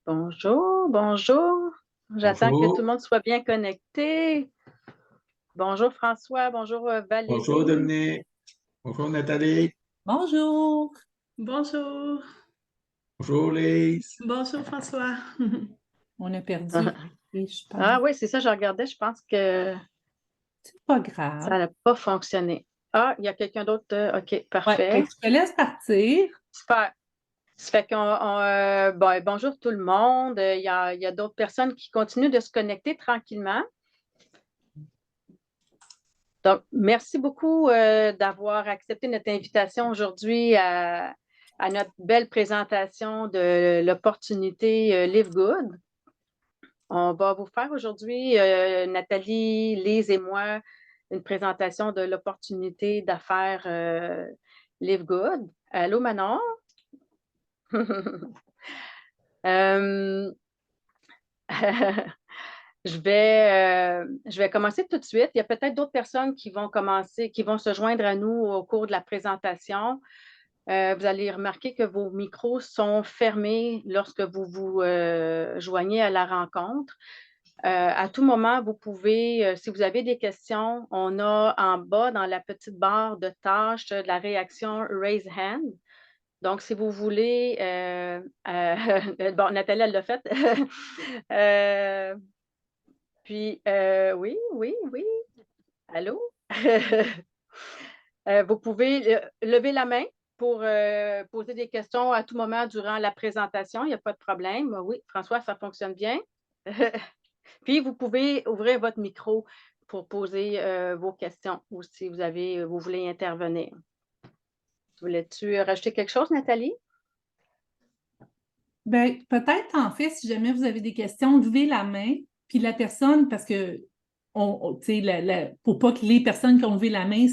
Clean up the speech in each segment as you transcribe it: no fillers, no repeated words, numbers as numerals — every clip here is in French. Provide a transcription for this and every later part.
Bonjour, bonjour. J'attends que tout Bonjour, le monde soit bien connecté. Bonjour François, bonjour bonjour Valérie. Dominique, bonjour Nathalie, Bonjour. Bonjour. bonjour Lise. Bonjour François. On a perdu et je Ah pense. oui, c'est ça, je regardais, je pense que C'est pas ça grave. n'a pas fonctionné. Ah, il y a quelqu'un d'autre. OK, Ouais, fait parfait. que je te laisse partir. Super. Ça fait bonjour tout le monde. Il y a d'autres personnes qui continuent de se connecter tranquillement. Donc, merci beaucoup d'avoir accepté notre invitation aujourd'hui à notre belle présentation de l'opportunité Live Good. On va vous faire aujourd'hui, Nathalie, Lise et moi, une présentation de l'opportunité d'affaires Live Good. Allô, Manon? Euh, je vais commencer tout de suite. Il y a peut-être d'autres personnes qui vont commencer, qui vont se joindre à nous au cours de la présentation. Vous allez remarquer que vos micros sont fermés lorsque vous vous joignez à la rencontre. À tout moment, vous pouvez, si vous avez des questions, on a en bas dans la petite barre de tâches de la réaction Raise Hand. Donc, si vous voulez, bon, Nathalie, elle l'a fait. Oui, oui, oui. Allô? Vous pouvez lever la main pour poser des questions à tout moment durant la présentation. Il n'y a pas de problème. Oui, François, ça fonctionne bien. Puis, vous pouvez ouvrir votre micro pour poser vos questions ou si vous voulez intervenir. Voulais-tu rajouter quelque chose, Nathalie? Ben, peut-être, en fait, si jamais vous avez des questions, levez la main, puis la personne, parce que, tu sais, pour pas que les personnes qui ont levé la main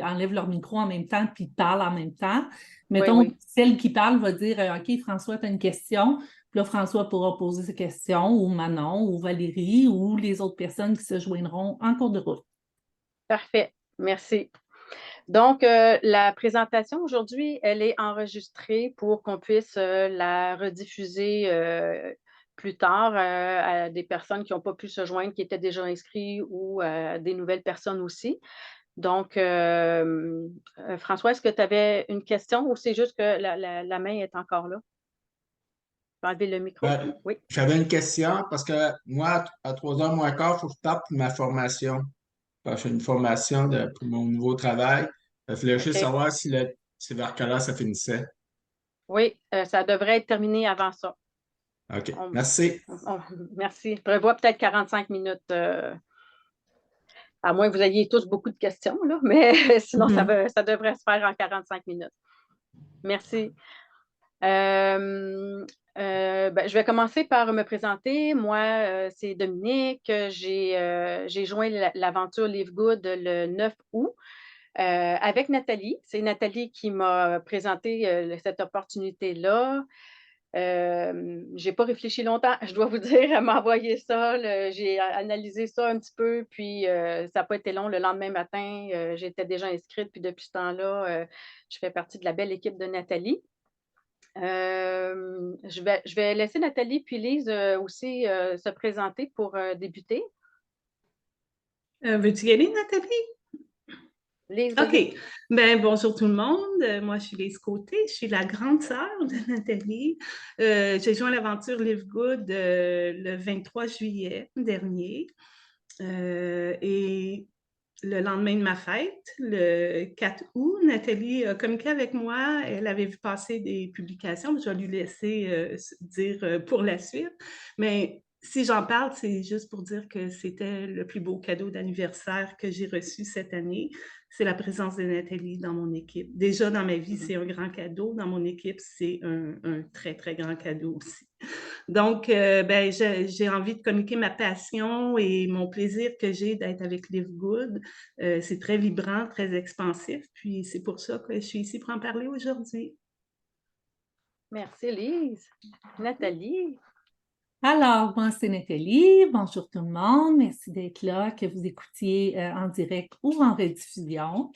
enlèvent leur micro en même temps puis parlent en même temps. Oui, Mettons, oui. celle qui parle va dire OK, François, tu as une question. Puis là, François pourra poser sa question, ou Manon, ou Valérie, ou les autres personnes qui se joindront en cours de route. Parfait. Merci. Donc, la présentation aujourd'hui, elle est enregistrée pour qu'on puisse la rediffuser plus tard à des personnes qui n'ont pas pu se joindre, qui étaient déjà inscrits ou à des nouvelles personnes aussi. Donc, François, est-ce que tu avais une question ou c'est juste que la main est encore là? Je vais enlever le micro. Oui. J'avais une question parce que moi, à 3h moins quart, il faut que je parte pour ma formation. Parce que j'ai une formation pour mon nouveau travail. Je voulais juste OK. savoir si c'est vers quelle heure ça finissait. Oui, ça devrait être terminé avant ça. OK, On- merci. Merci. Je prévois peut-être 45 minutes. À moins que vous ayez tous beaucoup de questions, là, mais sinon, ça devrait se faire en 45 minutes. Merci. Je vais commencer par me présenter. Moi, c'est Dominique. J'ai joint l'aventure Live Good le 9 août avec Nathalie. C'est Nathalie qui m'a présenté cette opportunité-là. J'ai pas réfléchi longtemps, je dois vous dire. Elle m'a envoyé ça. J'ai analysé ça un petit peu, puis ça n'a pas été long. Le lendemain matin, j'étais déjà inscrite, puis depuis ce temps-là, je fais partie de la belle équipe de Nathalie. Je vais laisser Nathalie puis Lise aussi se présenter pour débuter. Veux-tu y aller, Nathalie? Lise, vas-y. OK. Ben, bonjour tout le monde. Moi, je suis Lise Côté. Je suis la grande sœur de Nathalie. J'ai joint l'aventure Live Good le 23 juillet dernier. Et le lendemain de ma fête, le 4 août, Nathalie a communiqué avec moi. Elle avait vu passer des publications. Je vais lui laisser dire pour la suite. Mais si j'en parle, c'est juste pour dire que c'était le plus beau cadeau d'anniversaire que j'ai reçu cette année. C'est la présence de Nathalie dans mon équipe. Déjà, dans ma vie, c'est un grand cadeau. Dans mon équipe, c'est un très, très grand cadeau aussi. Donc, j'ai envie de communiquer ma passion et mon plaisir que j'ai d'être avec Live Good. C'est très vibrant, très expansif. Puis, c'est pour ça que je suis ici pour en parler aujourd'hui. Merci, Lise. Nathalie. Alors, moi, c'est Nathalie. Bonjour tout le monde. Merci d'être là, que vous écoutiez en direct ou en rediffusion.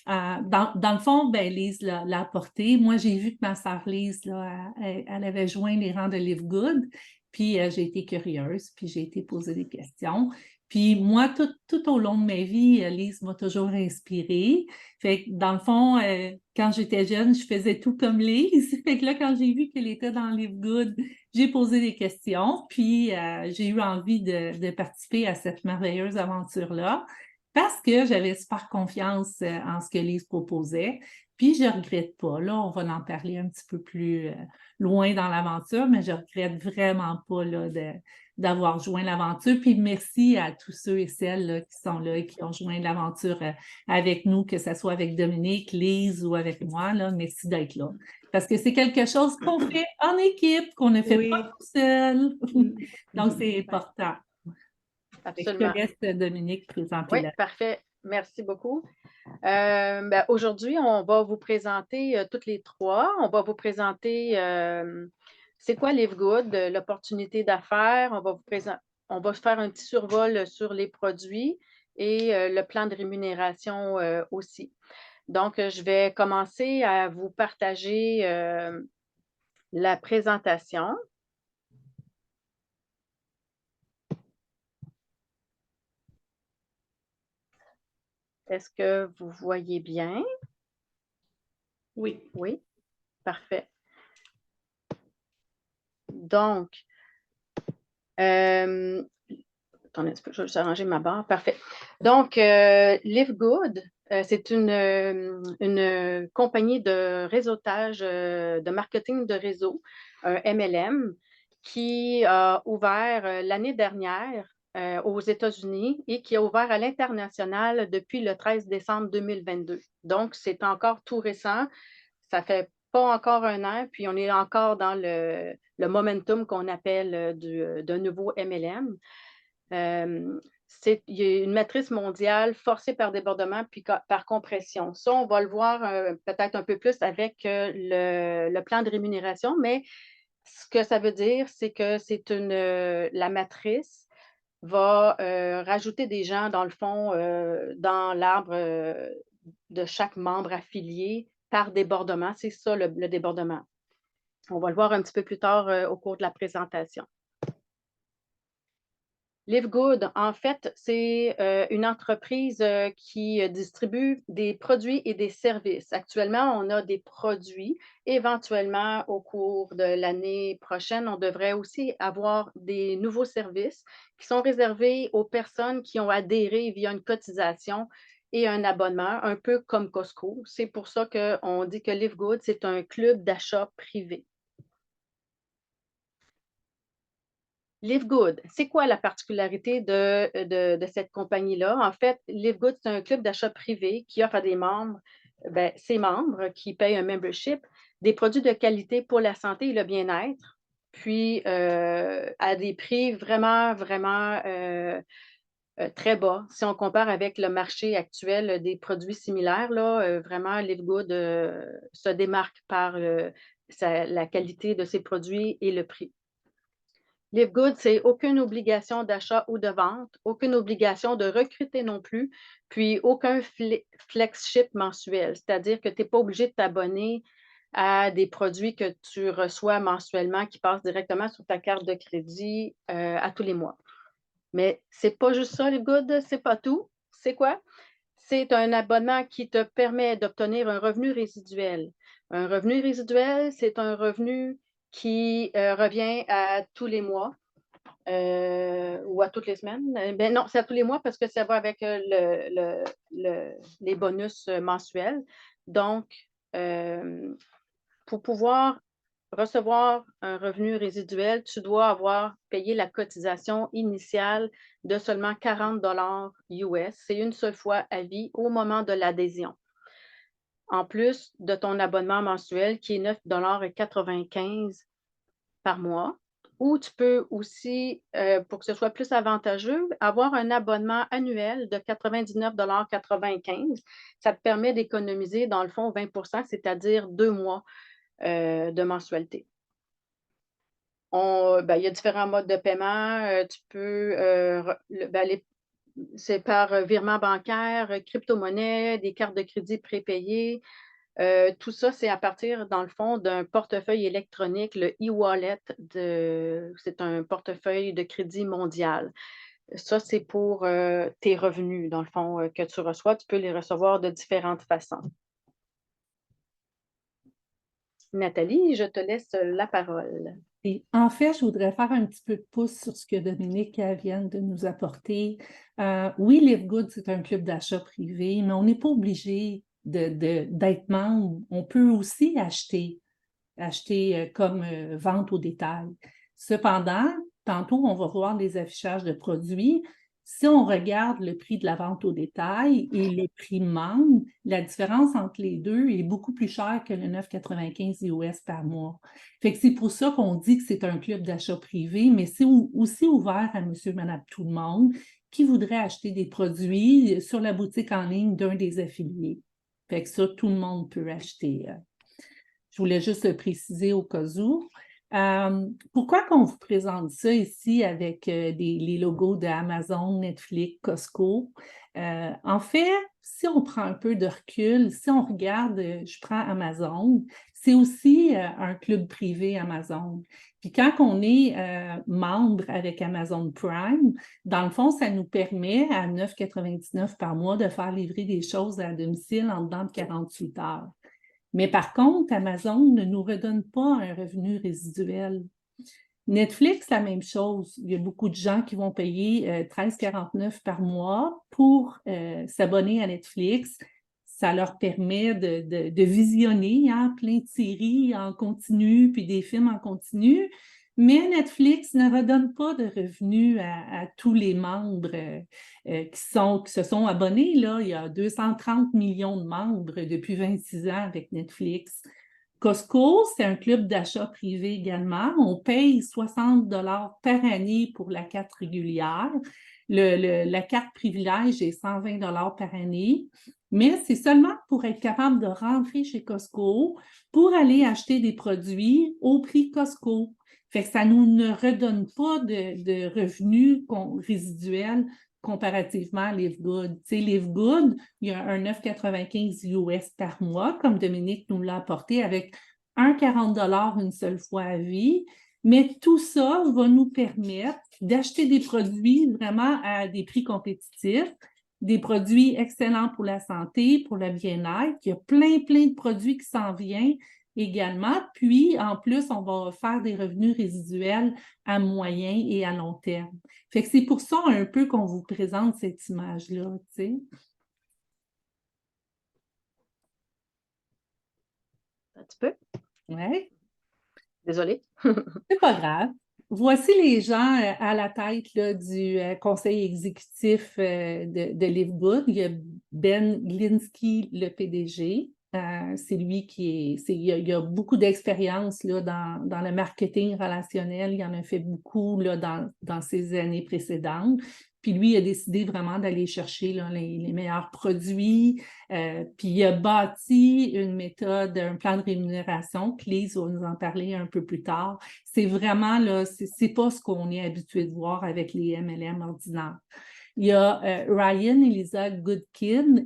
Dans le fond, ben, Lise l'a apporté. Moi, j'ai vu que ma sœur Lise, là, elle avait joint les rangs de Live Good. Puis, j'ai été curieuse, puis j'ai été poser des questions. Puis, moi, tout au long de ma vie, Lise m'a toujours inspirée. Fait que, dans le fond, quand j'étais jeune, je faisais tout comme Lise. Fait que là, quand j'ai vu qu'elle était dans Live Good, j'ai posé des questions, puis j'ai eu envie de participer à cette merveilleuse aventure-là parce que j'avais super confiance en ce que Lise proposait. Puis je ne regrette pas. Là, on va en parler un petit peu plus loin dans l'aventure, mais je ne regrette vraiment pas là, d'avoir joint l'aventure. Puis merci à tous ceux et celles là, qui sont là et qui ont joint l'aventure avec nous, que ce soit avec Dominique, Lise ou avec moi. Là. Merci d'être là. Parce que c'est quelque chose qu'on fait en équipe, qu'on ne fait Oui. pas tout seul. Donc, c'est important. Je te Absolument. laisse, Dominique, présenter Oui, parfait. Merci beaucoup. Ben, aujourd'hui, on va vous présenter toutes les trois. On va vous présenter c'est quoi Live Good, l'opportunité d'affaires. On va faire un petit survol sur les produits et le plan de rémunération aussi. Donc, je vais commencer à vous partager la présentation. Est-ce que vous voyez bien? Oui. Oui, parfait. Donc, attendez un petit peu, je vais juste arranger ma barre. Parfait. Donc, Live Good, c'est une compagnie de réseautage, de marketing de réseau, un MLM, qui a ouvert l'année dernière aux États-Unis et qui a ouvert à l'international depuis le 13 décembre 2022. Donc, c'est encore tout récent. Ça fait pas encore un an, puis on est encore dans le momentum qu'on appelle d'un nouveau MLM. Il y a une matrice mondiale forcée par débordement puis par compression. Ça, on va le voir peut-être un peu plus avec le plan de rémunération, mais ce que ça veut dire, c'est que la matrice va rajouter des gens, dans le fond, dans l'arbre de chaque membre affilié par débordement. C'est ça, le débordement. On va le voir un petit peu plus tard au cours de la présentation. Live Good, en fait, c'est une entreprise qui distribue des produits et des services. Actuellement, on a des produits. Éventuellement, au cours de l'année prochaine, on devrait aussi avoir des nouveaux services qui sont réservés aux personnes qui ont adhéré via une cotisation et un abonnement, un peu comme Costco. C'est pour ça qu'on dit que Live Good, c'est un club d'achat privé. Live Good, c'est quoi la particularité de cette compagnie-là? En fait, Live Good, c'est un club d'achat privé qui offre à des membres, ses membres qui payent un membership, des produits de qualité pour la santé et le bien-être, puis à des prix vraiment, vraiment très bas. Si on compare avec le marché actuel des produits similaires, là, vraiment, Live Good se démarque par la qualité de ses produits et le prix. Live Good, c'est aucune obligation d'achat ou de vente, aucune obligation de recruter non plus, puis aucun flexship mensuel, c'est-à-dire que tu n'es pas obligé de t'abonner à des produits que tu reçois mensuellement qui passent directement sur ta carte de crédit à tous les mois. Mais c'est pas juste ça, Live Good, c'est pas tout. C'est quoi? C'est un abonnement qui te permet d'obtenir un revenu résiduel. Un revenu résiduel, c'est un revenu qui revient à tous les mois ou à toutes les semaines. Ben non, c'est à tous les mois parce que ça va avec les bonus mensuels. Donc, pour pouvoir recevoir un revenu résiduel, tu dois avoir payé la cotisation initiale de seulement 40 US. C'est une seule fois à vie au moment de l'adhésion. En plus de ton abonnement mensuel qui est 9,95 $ par mois. Ou tu peux aussi, pour que ce soit plus avantageux, avoir un abonnement annuel de 99,95 $. Ça te permet d'économiser, dans le fond, 20 %, c'est-à-dire 2 mois de mensualité. il y a différents modes de paiement. Tu peux, c'est par virement bancaire, crypto-monnaie, des cartes de crédit prépayées. Tout ça, c'est à partir, dans le fond, d'un portefeuille électronique, le e-wallet. C'est un portefeuille de crédit mondial. Ça, c'est pour tes revenus, dans le fond, que tu reçois. Tu peux les recevoir de différentes façons. Nathalie, je te laisse la parole. Et en fait, je voudrais faire un petit peu de pouce sur ce que Dominique vient de nous apporter. Oui, Livegood, c'est un club d'achat privé, mais on n'est pas obligé d'être membre. On peut aussi acheter comme vente au détail. Cependant, tantôt, on va voir des affichages de produits. Si on regarde le prix de la vente au détail et le prix membre, la différence entre les deux est beaucoup plus chère que le 9,95 US par mois. Fait que c'est pour ça qu'on dit que c'est un club d'achat privé, mais c'est aussi ouvert à monsieur, madame, tout le monde qui voudrait acheter des produits sur la boutique en ligne d'un des affiliés. Fait que ça, tout le monde peut acheter. Je voulais juste le préciser au cas où. Pourquoi qu'on vous présente ça ici avec les logos d'Amazon, Netflix, Costco? En fait, si on prend un peu de recul, si on regarde, je prends Amazon, c'est aussi un club privé Amazon. Puis quand on est membre avec Amazon Prime, dans le fond, ça nous permet à 9,99 par mois de faire livrer des choses à domicile en dedans de 48 heures. Mais par contre, Amazon ne nous redonne pas un revenu résiduel. Netflix, la même chose. Il y a beaucoup de gens qui vont payer 13,49 par mois pour s'abonner à Netflix. Ça leur permet de visionner plein de séries en continu, puis des films en continu. Mais Netflix ne redonne pas de revenus à tous les membres qui se sont abonnés. Là. Il y a 230 millions de membres depuis 26 ans avec Netflix. Costco, c'est un club d'achat privé également. On paye 60 $ par année pour la carte régulière. La carte privilège est 120 $ par année. Mais c'est seulement pour être capable de rentrer chez Costco pour aller acheter des produits au prix Costco. Fait que ça ne nous redonne pas de revenus résiduels comparativement à Livegood. Tu sais, Livegood, il y a un 9,95 US par mois, comme Dominique nous l'a apporté, avec 1,40 $ une seule fois à vie. Mais tout ça va nous permettre d'acheter des produits vraiment à des prix compétitifs, des produits excellents pour la santé, pour le bien-être. Il y a plein de produits qui s'en viennent également. Puis, en plus, on va faire des revenus résiduels à moyen et à long terme. Fait que c'est pour ça un peu qu'on vous présente cette image-là, tu sais. Un petit peu. Oui. Désolée. C'est pas grave. Voici les gens à la tête là, du conseil exécutif de Livegood. Il y a Ben Glinsky, le PDG. C'est lui il a beaucoup d'expérience là, dans le marketing relationnel. Il en a fait beaucoup là, dans ses années précédentes. Puis lui, il a décidé vraiment d'aller chercher là, les meilleurs produits. Puis il a bâti une méthode, un plan de rémunération. Lise va nous en parler un peu plus tard. C'est vraiment, là, c'est pas ce qu'on est habitué de voir avec les MLM ordinaires. Il y a Ryan Elisa Goodkin.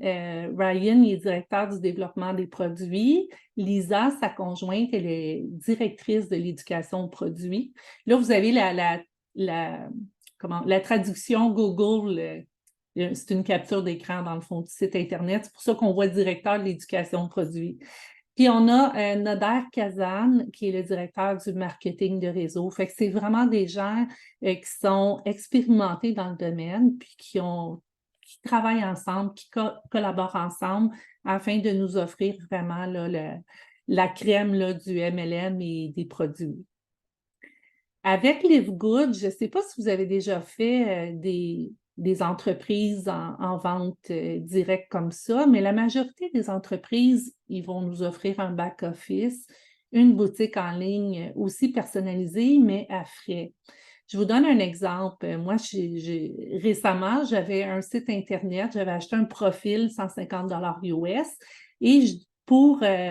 Ryan est directeur du développement des produits. Lisa, sa conjointe, elle est directrice de l'éducation aux produits. Là, vous avez la traduction Google. C'est une capture d'écran dans le fond du site Internet. C'est pour ça qu'on voit directeur de l'éducation aux produits. Puis on a Nader Kazan, qui est le directeur du marketing de réseau. Fait que c'est vraiment des gens qui sont expérimentés dans le domaine, puis qui travaillent ensemble, qui collaborent ensemble afin de nous offrir vraiment là, la crème là, du MLM et des produits. Avec Livegood, je ne sais pas si vous avez déjà fait des entreprises en vente directe comme ça, mais la majorité des entreprises, ils vont nous offrir un back-office, une boutique en ligne aussi personnalisée, mais à frais. Je vous donne un exemple. Moi, récemment, j'avais un site Internet, j'avais acheté un profil 150 $ US et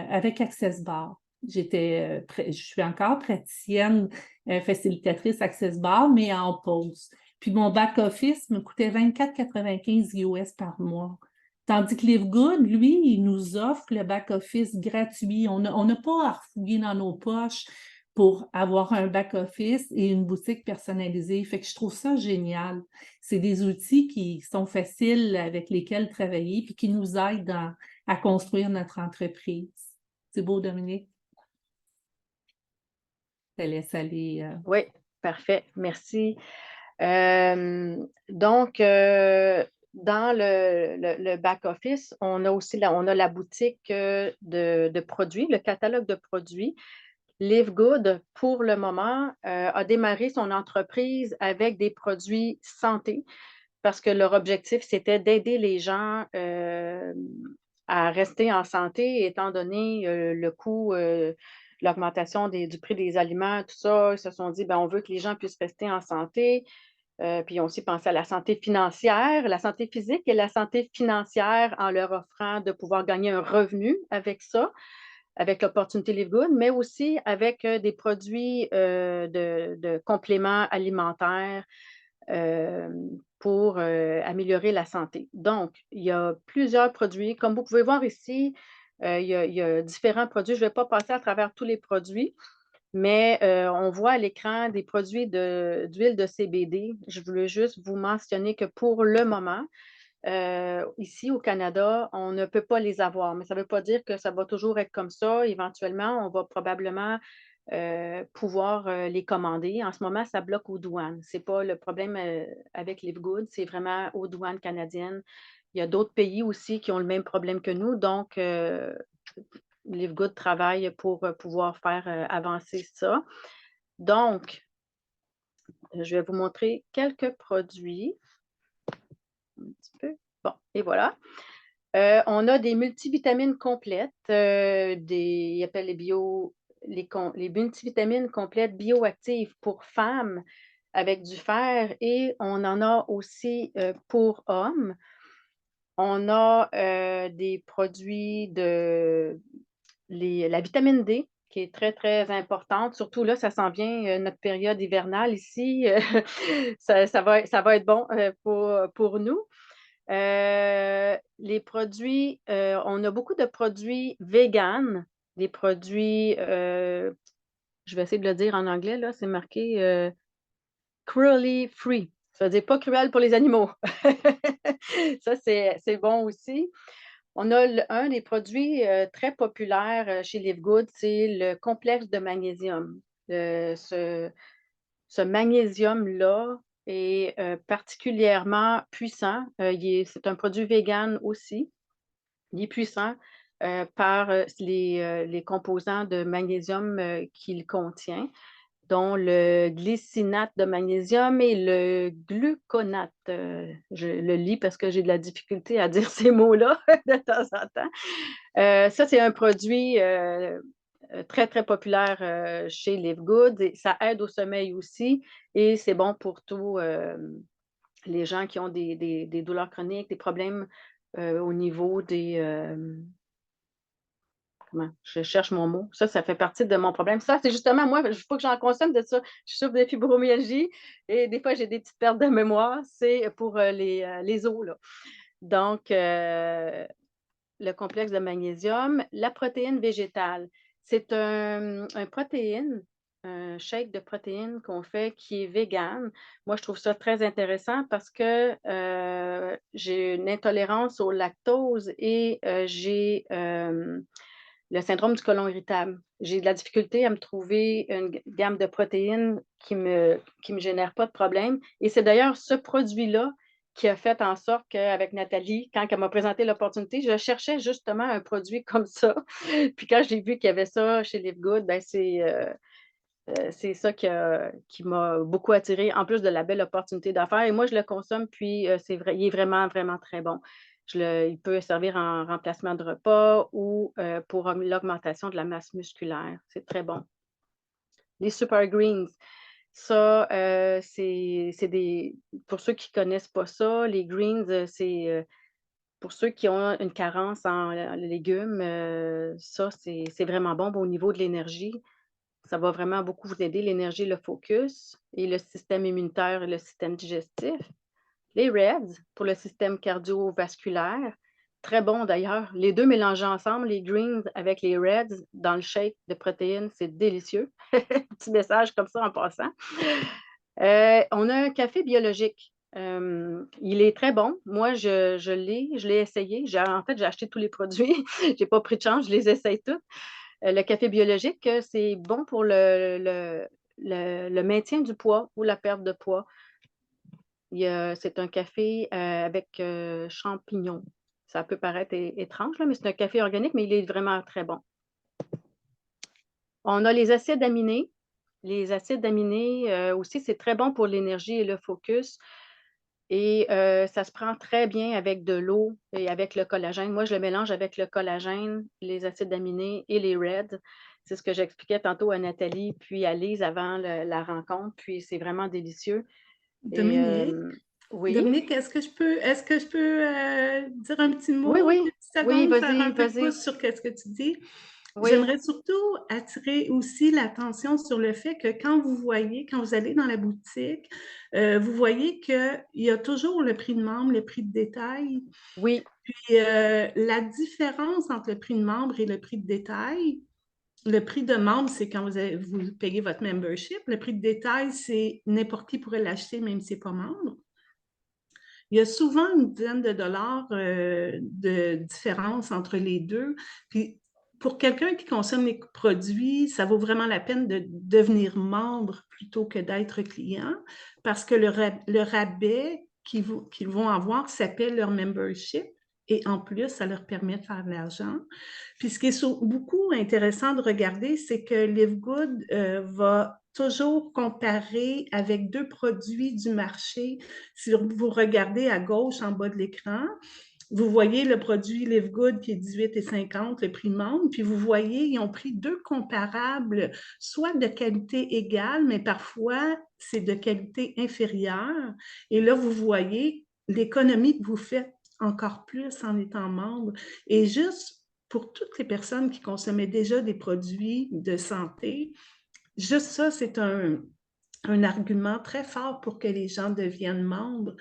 avec AccessBar. je suis encore praticienne, facilitatrice Access Bar, mais en pause. Puis mon back-office me coûtait 24,95 US par mois. Tandis que Livegood, lui, il nous offre le back-office gratuit. On n'a pas à refouiller dans nos poches pour avoir un back-office et une boutique personnalisée. Fait que je trouve ça génial. C'est des outils qui sont faciles avec lesquels travailler puis qui nous aident à construire notre entreprise. C'est beau, Dominique? Je te laisse aller. Oui, parfait. Merci. Donc, dans le back-office, on a aussi on a la boutique de produits, le catalogue de produits. Livegood, pour le moment, a démarré son entreprise avec des produits santé parce que leur objectif, c'était d'aider les gens à rester en santé, étant donné le coût, l'augmentation du prix des aliments, tout ça. Ils se sont dit, ben, on veut que les gens puissent rester en santé. Puis ils ont aussi pensé à la santé financière, la santé physique et la santé financière en leur offrant de pouvoir gagner un revenu avec ça, avec l'opportunité Livegood, mais aussi avec des produits de compléments alimentaires pour améliorer la santé. Donc, il y a plusieurs produits. Comme vous pouvez voir ici, il y a différents produits. Je ne vais pas passer à travers tous les produits, mais on voit à l'écran des produits d'huile de CBD. Je voulais juste vous mentionner que pour le moment, ici au Canada, on ne peut pas les avoir, mais ça ne veut pas dire que ça va toujours être comme ça. Éventuellement, on va probablement pouvoir les commander. En ce moment, ça bloque aux douanes. Ce n'est pas le problème avec Livegood, c'est vraiment aux douanes canadiennes. Il y a d'autres pays aussi qui ont le même problème que nous, donc Livegood travaille pour pouvoir faire avancer ça. Donc, je vais vous montrer quelques produits. Un petit peu. Bon, et voilà. On a des multivitamines complètes, ils appellent les multivitamines complètes bioactives pour femmes avec du fer et on en a aussi pour hommes. On a des produits la vitamine D qui est très, très importante. Surtout là, ça s'en vient, notre période hivernale ici. Ça va être bon pour nous. Les produits, on a beaucoup de produits véganes, des produits, je vais essayer de le dire en anglais, là, c'est marqué cruelty free. Ça veut dire pas cruel pour les animaux. Ça, c'est bon aussi. On a un des produits très populaires chez Livegood, c'est le complexe de magnésium. Ce magnésium-là est particulièrement puissant. C'est un produit vegan aussi. Il est puissant par les composants de magnésium qu'il contient, dont le glycinate de magnésium et le gluconate. Je le lis parce que j'ai de la difficulté à dire ces mots-là de temps en temps. Ça, c'est un produit très, très populaire chez Livegood. Ça aide au sommeil aussi et c'est bon pour tous les gens qui ont des douleurs chroniques, des problèmes au niveau je cherche mon mot. Ça fait partie de mon problème. Ça, c'est justement, moi, il faut que j'en consomme de ça. Je souffre de fibromyalgie et des fois, j'ai des petites pertes de mémoire. C'est pour les os, là. Donc, le complexe de magnésium, la protéine végétale. C'est un protéine, un shake de protéines qu'on fait qui est vegan. Moi, je trouve ça très intéressant parce que j'ai une intolérance au lactose et j'ai le syndrome du côlon irritable. J'ai de la difficulté à me trouver une gamme de protéines qui me génère pas de problème. Et c'est d'ailleurs ce produit-là qui a fait en sorte qu'avec Nathalie, quand elle m'a présenté l'opportunité, je cherchais justement un produit comme ça. Puis quand j'ai vu qu'il y avait ça chez Livegood, ben c'est ça qui m'a beaucoup attirée, en plus de la belle opportunité d'affaires. Et moi, je le consomme, puis c'est vrai, il est vraiment, vraiment très bon. Il peut servir en remplacement de repas ou pour l'augmentation de la masse musculaire. C'est très bon. Les Super Greens, ça, c'est pour ceux qui ne connaissent pas ça, les greens, c'est pour ceux qui ont une carence en légumes, ça, c'est vraiment bon au niveau de l'énergie. Ça va vraiment beaucoup vous aider, l'énergie, le focus et le système immunitaire et le système digestif. Les Reds pour le système cardiovasculaire. Très bon d'ailleurs. Les deux mélangés ensemble, les greens avec les Reds dans le shake de protéines, c'est délicieux. Petit message comme ça en passant. On a un café biologique. Il est très bon. Moi, je l'ai essayé. En fait, j'ai acheté tous les produits. Je n'ai pas pris de chance, je les essaye tous. Le café biologique, c'est bon pour le maintien du poids ou la perte de poids. C'est un café avec champignons. Ça peut paraître étrange, là, mais c'est un café organique, mais il est vraiment très bon. On a les acides aminés. Les acides aminés aussi, c'est très bon pour l'énergie et le focus. Et ça se prend très bien avec de l'eau et avec le collagène. Moi, je le mélange avec le collagène, les acides aminés et les Reds. C'est ce que j'expliquais tantôt à Nathalie puis à Lise avant la rencontre. Puis c'est vraiment délicieux. Dominique, Oui, Dominique, est-ce que je peux dire un petit mot, oui, une oui. petite Oui, seconde, faire un vas-y, peu de vas-y. pouce sur ce que tu dis? Oui, J'aimerais surtout attirer aussi l'attention sur le fait que quand vous allez dans la boutique, vous voyez qu'il y a toujours le prix de membre, le prix de détail. oui, Puis la différence entre le prix de membre et le prix de détail, le prix de membre, c'est quand vous payez votre membership. Le prix de détail, c'est n'importe qui pourrait l'acheter, même si ce n'est pas membre. Il y a souvent une dizaine de dollars de différence entre les deux. Puis pour quelqu'un qui consomme les produits, ça vaut vraiment la peine de devenir membre plutôt que d'être client parce que le rabais qu'ils vont avoir s'appelle leur membership. Et en plus, ça leur permet de faire de l'argent. Puis ce qui est beaucoup intéressant de regarder, c'est que Live Good va toujours comparer avec deux produits du marché. Si vous regardez à gauche en bas de l'écran, vous voyez le produit Live Good qui est 18,50 le prix de membre, puis vous voyez, ils ont pris deux comparables, soit de qualité égale, mais parfois c'est de qualité inférieure. Et là, vous voyez l'économie que vous faites encore plus en étant membre. Et juste pour toutes les personnes qui consommaient déjà des produits de santé, juste ça, c'est un argument très fort pour que les gens deviennent membres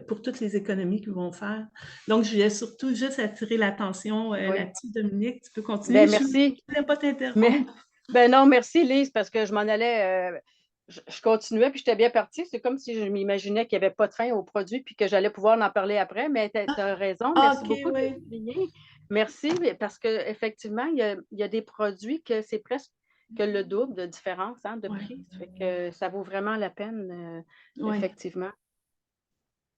pour toutes les économies qu'ils vont faire. Donc, je voulais surtout juste attirer l'attention oui. là-dessus. Dominique, tu peux continuer. Ben, merci. Je ne voulais pas Mais, t'interrompre. ben non, merci Lise, parce que je m'en allais, je continuais, puis j'étais bien partie. C'est comme si je m'imaginais qu'il n'y avait pas de fin au produit, puis que j'allais pouvoir en parler après, mais tu as raison. Merci OK, beaucoup de oui. souligner. Merci, parce qu'effectivement, il y a des produits que c'est presque que le double de différence de Ouais. prix. Ça fait que ça vaut vraiment la peine, Ouais. effectivement.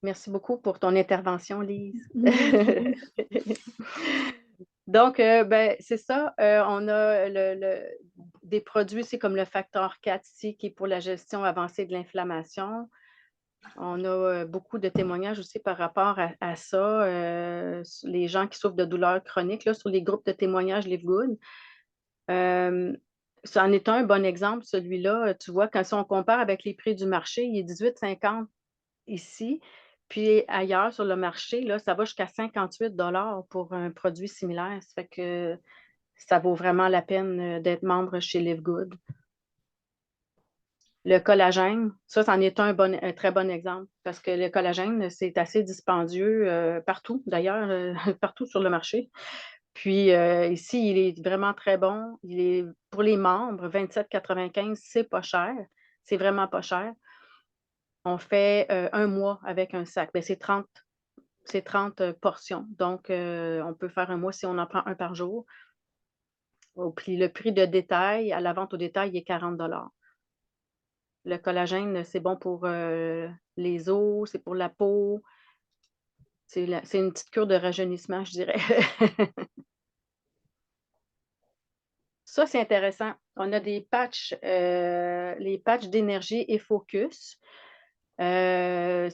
Merci beaucoup pour ton intervention, Lise. Merci. Donc, ben, c'est ça. On a des produits, c'est comme le facteur 4 ici, qui est pour la gestion avancée de l'inflammation. On a beaucoup de témoignages aussi par rapport à ça. Les gens qui souffrent de douleurs chroniques, là, sur les groupes de témoignages Live Good. Ça en est un bon exemple, celui-là. Tu vois, quand on compare avec les prix du marché, il est 18,50 ici. Puis ailleurs sur le marché, là, ça va jusqu'à 58 pour un produit similaire. Ça fait que ça vaut vraiment la peine d'être membre chez Live Good. Le collagène, ça, c'en est un très bon exemple parce que le collagène, c'est assez dispendieux partout, d'ailleurs, partout sur le marché. Puis ici, il est vraiment très bon. Il est pour les membres, 27,95, c'est pas cher. C'est vraiment pas cher. On fait un mois avec un sac. Bien, c'est 30 portions. Donc, on peut faire un mois si on en prend un par jour. Le prix de détail, à la vente au détail, il est 40 $. Le collagène, c'est bon pour les os, c'est pour la peau. C'est une petite cure de rajeunissement, je dirais. Ça, c'est intéressant. On a des patchs, les patchs d'énergie et focus. C'est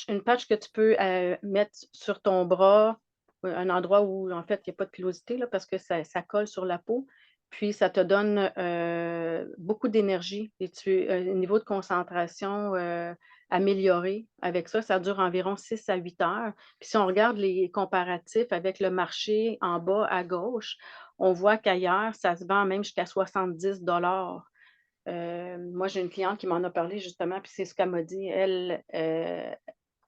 une patch que tu peux mettre sur ton bras, un endroit où, en fait, il n'y a pas de pilosité là, parce que ça colle sur la peau. Puis, ça te donne beaucoup d'énergie et un niveau de concentration amélioré avec ça. Ça dure environ 6 à 8 heures. Puis si on regarde les comparatifs avec le marché en bas à gauche, on voit qu'ailleurs, ça se vend même jusqu'à 70 Moi, j'ai une cliente qui m'en a parlé justement, puis c'est ce qu'elle m'a dit.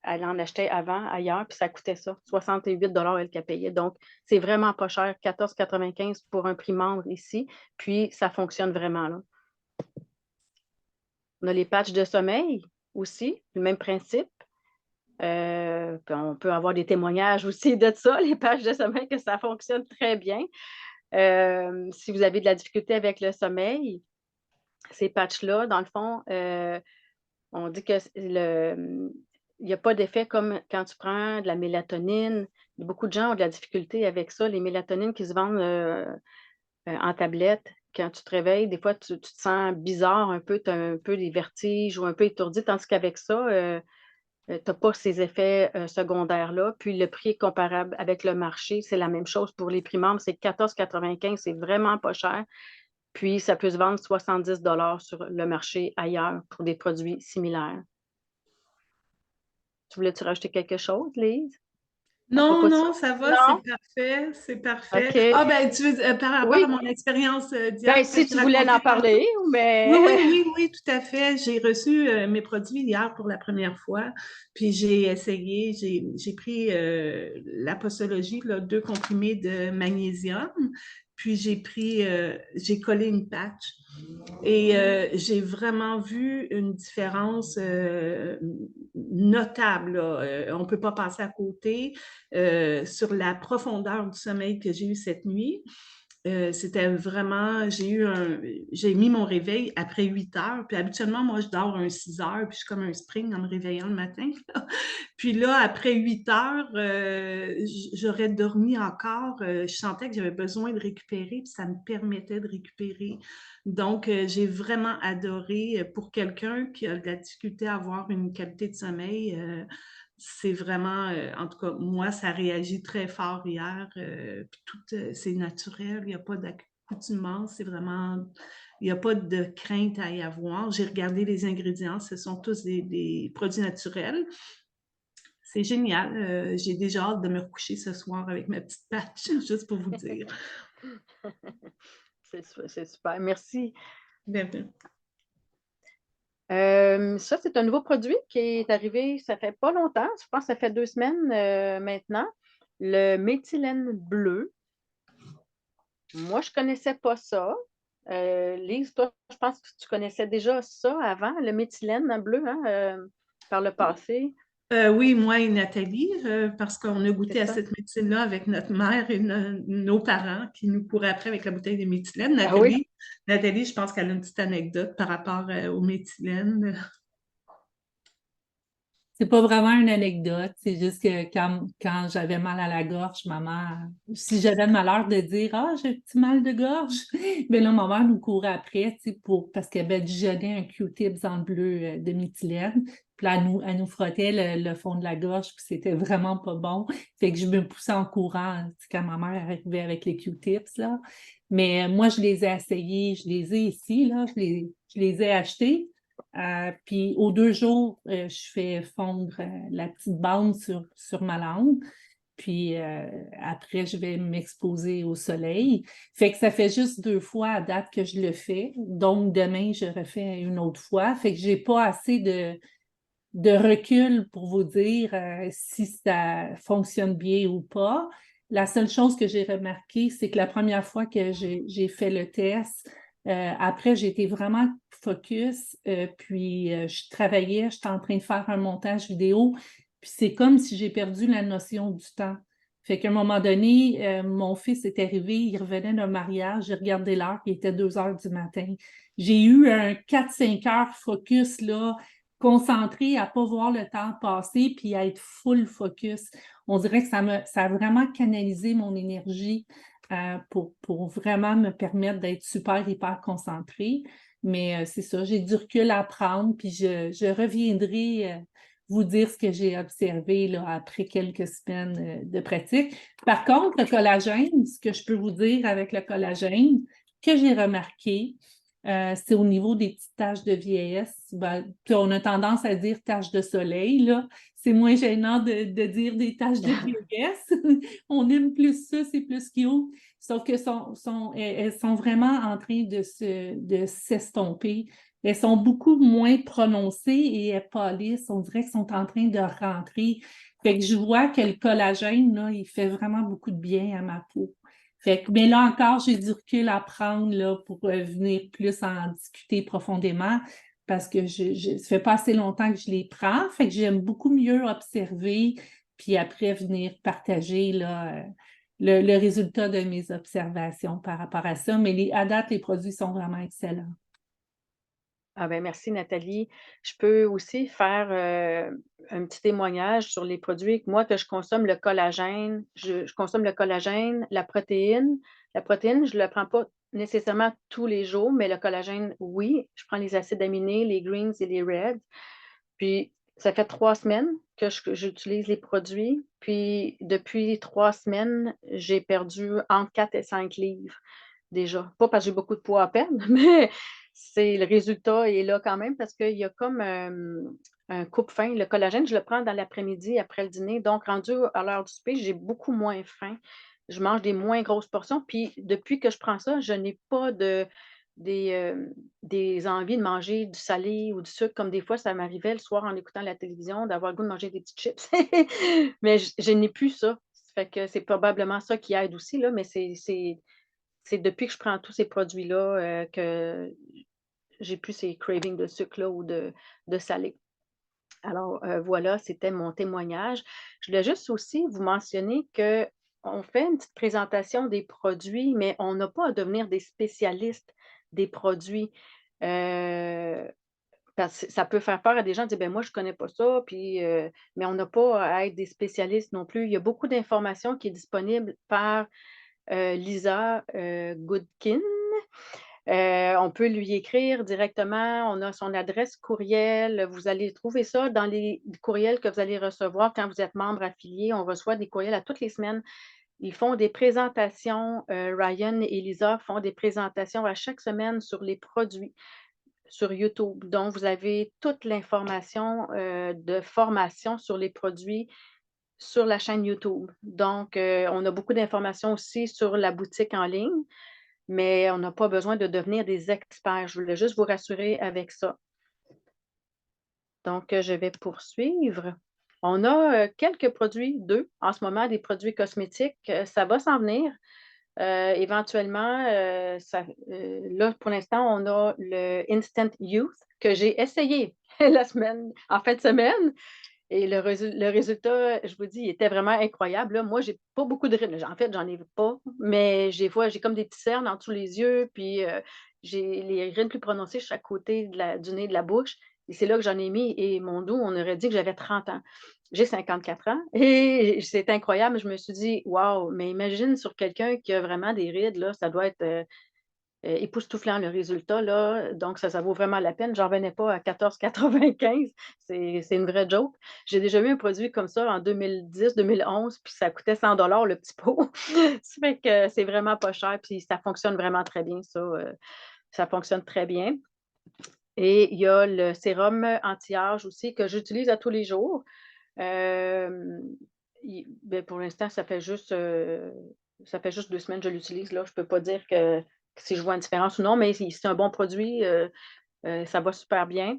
Elle en achetait avant ailleurs, puis ça coûtait ça, 68 elle qu'elle payait. Donc, c'est vraiment pas cher, 14,95 pour un prix membre ici, puis ça fonctionne vraiment là. On a les patchs de sommeil aussi, le même principe. Puis on peut avoir des témoignages aussi de ça, les patchs de sommeil, que ça fonctionne très bien. Si vous avez de la difficulté avec le sommeil, ces patchs-là, dans le fond, on dit que il n'y a pas d'effet comme quand tu prends de la mélatonine. Beaucoup de gens ont de la difficulté avec ça, les mélatonines qui se vendent en tablette. Quand tu te réveilles, des fois, tu te sens bizarre un peu, tu as un peu des vertiges ou un peu étourdi, tandis qu'avec ça, tu n'as pas ces effets secondaires-là. Puis le prix est comparable avec le marché. C'est la même chose pour les prix membres. C'est 14,95 c'est vraiment pas cher. Puis ça peut se vendre 70 sur le marché ailleurs pour des produits similaires. Tu voulais-tu rajouter quelque chose, Lise? Non, non, ça va, Non? c'est parfait. OK. Ah, ben, tu veux, par rapport Oui. à mon expérience d'hier. Ben, si tu voulais en parler, mais... Oui, tout à fait. J'ai reçu mes produits hier pour la première fois, puis j'ai essayé, j'ai pris la postologie, là, 2 comprimés de magnésium, puis j'ai collé une patch. Et j'ai vraiment vu une différence notable, là. On ne peut pas passer à côté sur la profondeur du sommeil que j'ai eu cette nuit. C'était vraiment, j'ai mis mon réveil après 8 heures, puis habituellement, moi, je dors un 6 heures, puis je suis comme un spring en me réveillant le matin. Puis là, après 8 heures, j'aurais dormi encore. Je sentais que j'avais besoin de récupérer, puis ça me permettait de récupérer. Donc, j'ai vraiment adoré pour quelqu'un qui a de la difficulté à avoir une qualité de sommeil. C'est vraiment, en tout cas, moi, ça réagit très fort hier. Puis tout, c'est naturel, il n'y a pas d'accoutumance, c'est vraiment, il n'y a pas de crainte à y avoir. J'ai regardé les ingrédients, ce sont tous des produits naturels. C'est génial. J'ai déjà hâte de me recoucher ce soir avec ma petite patch, juste pour vous dire. C'est super. Merci. Bienvenue. Ça, c'est un nouveau produit qui est arrivé, ça fait pas longtemps, je pense que ça fait 2 semaines maintenant. Le méthylène bleu. Moi, je connaissais pas ça. Lise, toi, je pense que tu connaissais déjà ça avant, le méthylène bleu, hein, par le passé. Oui, moi et Nathalie, parce qu'on a goûté C'est à ça. cette médecine-là avec notre mère et nos parents qui nous couraient après avec la bouteille de méthylène. Ah oui? Nathalie, je pense qu'elle a une petite anecdote par rapport au méthylène. C'est pas vraiment une anecdote, c'est juste que quand j'avais mal à la gorge, ma mère, si j'avais le malheur de dire Ah, j'ai un petit mal de gorge, mais là, ma mère nous courait après, tu sais, parce qu'elle badigeonnait un Q-tips en bleu de méthylène. Puis là, elle nous frottait le fond de la gorge, puis c'était vraiment pas bon. Fait que je me poussais en courant, tu sais, quand ma mère arrivait avec les Q-tips, là. Mais moi, je les ai essayés, je les ai ici, là, je les ai achetés. Puis aux 2 jours, je fais fondre la petite bande sur ma langue. Puis après, je vais m'exposer au soleil. Fait que ça fait juste 2 fois à date que je le fais. Donc demain, je refais une autre fois. Fait que j'ai pas assez de recul pour vous dire si ça fonctionne bien ou pas. La seule chose que j'ai remarqué, c'est que la première fois que j'ai fait le test, après, j'ai été vraiment focus, puis je travaillais, j'étais en train de faire un montage vidéo, puis c'est comme si j'ai perdu la notion du temps. Fait qu'à un moment donné, mon fils est arrivé, il revenait d'un mariage, j'ai regardé l'heure, il était 2 heures du matin. J'ai eu un 4-5 heures focus, là, concentré à ne pas voir le temps passer, puis à être full focus. On dirait que ça a vraiment canalisé mon énergie pour vraiment me permettre d'être super, hyper concentrée. Mais c'est ça, j'ai du recul à prendre, puis je reviendrai vous dire ce que j'ai observé là, après quelques semaines de pratique. Par contre, le collagène, ce que je peux vous dire avec le collagène, que j'ai remarqué, c'est au niveau des petites taches de vieillesse. Ben, puis on a tendance à dire taches de soleil, là. C'est moins gênant de dire des taches de vieillesse. On aime plus ça, c'est plus cute. Sauf que elles sont vraiment en train de s'estomper. Elles sont beaucoup moins prononcées et elles pâlissent. On dirait qu'elles sont en train de rentrer. Fait que je vois que le collagène, là, il fait vraiment beaucoup de bien à ma peau. Fait que, mais là encore, j'ai du recul à prendre là, pour venir plus en discuter profondément parce que ça fait pas assez longtemps que je les prends. Fait que j'aime beaucoup mieux observer puis après venir partager là, le résultat de mes observations par rapport à ça. Mais à date, les produits sont vraiment excellents. Ah ben merci Nathalie. Je peux aussi faire un petit témoignage sur les produits. Moi, que je consomme le collagène, je consomme le collagène, la protéine. La protéine, je ne la prends pas nécessairement tous les jours, mais le collagène, oui. Je prends les acides aminés, les greens et les reds. Puis, ça fait 3 semaines que j'utilise les produits. Puis, depuis 3 semaines, j'ai perdu entre 4 et 5 livres déjà. Pas parce que j'ai beaucoup de poids à perdre, mais le résultat est là quand même parce qu'il y a comme un coupe-faim. Le collagène, je le prends dans l'après-midi après le dîner. Donc, rendu à l'heure du souper, j'ai beaucoup moins faim. Je mange des moins grosses portions. Puis, depuis que je prends ça, je n'ai pas des envies de manger du salé ou du sucre, comme des fois, ça m'arrivait le soir en écoutant la télévision, d'avoir le goût de manger des petites chips. Mais je n'ai plus ça. Ça fait que c'est probablement ça qui aide aussi, là, mais c'est depuis que je prends tous ces produits-là que j'ai plus ces cravings de sucre-là ou de salé. Alors, voilà, c'était mon témoignage. Je voulais juste aussi vous mentionner qu'on fait une petite présentation des produits, mais on n'a pas à devenir des spécialistes des produits. Parce que ça peut faire peur à des gens de dire, ben moi, je ne connais pas ça, puis, mais on n'a pas à être des spécialistes non plus. Il y a beaucoup d'informations qui est disponible par Lisa Goodkin. On peut lui écrire directement. On a son adresse courriel. Vous allez trouver ça dans les courriels que vous allez recevoir quand vous êtes membre affilié. On reçoit des courriels à toutes les semaines. Ils font des présentations. Ryan et Lisa font des présentations à chaque semaine sur les produits sur YouTube. Donc, vous avez toute l'information de formation sur les produits sur la chaîne YouTube. Donc, on a beaucoup d'informations aussi sur la boutique en ligne, mais on n'a pas besoin de devenir des experts. Je voulais juste vous rassurer avec ça. Donc, je vais poursuivre. On a quelques produits, 2 en ce moment, des produits cosmétiques. Ça va s'en venir. Éventuellement, là, pour l'instant, on a le Instant Youth que j'ai essayé en fin de semaine. Et le résultat, je vous dis, il était vraiment incroyable. Là, moi, j'ai pas beaucoup de rides. En fait, j'en ai pas, mais j'ai comme des petits cernes en dessous les yeux, puis j'ai les rides plus prononcées chaque côté du nez, de la bouche. Et c'est là que j'en ai mis. Et mon dos, on aurait dit que j'avais 30 ans. J'ai 54 ans et c'est incroyable. Je me suis dit, waouh, mais imagine sur quelqu'un qui a vraiment des rides, là, ça doit être époustouflant le résultat, là. Donc, ça vaut vraiment la peine. J'en revenais pas à 14,95. C'est une vraie joke. J'ai déjà eu un produit comme ça en 2010-2011, puis ça coûtait 100 le petit pot. Ça fait que c'est vraiment pas cher, puis ça fonctionne vraiment très bien, ça. Ça fonctionne très bien. Et il y a le sérum anti-âge aussi que j'utilise à tous les jours. Ben, pour l'instant, ça fait juste 2 semaines que je l'utilise. Là. Je ne peux pas dire que si je vois une différence ou non, mais c'est un bon produit. Ça va super bien.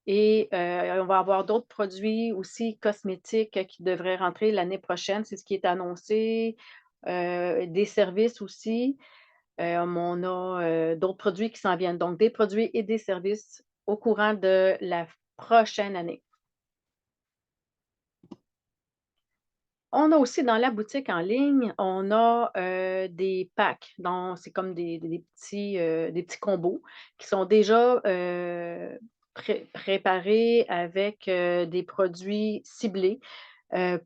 Et on va avoir d'autres produits aussi cosmétiques qui devraient rentrer l'année prochaine. C'est ce qui est annoncé. Des services aussi. On a d'autres produits qui s'en viennent. Donc, des produits et des services au courant de la prochaine année. On a aussi dans la boutique en ligne, on a des packs. C'est comme des petits combos qui sont déjà préparés avec des produits ciblés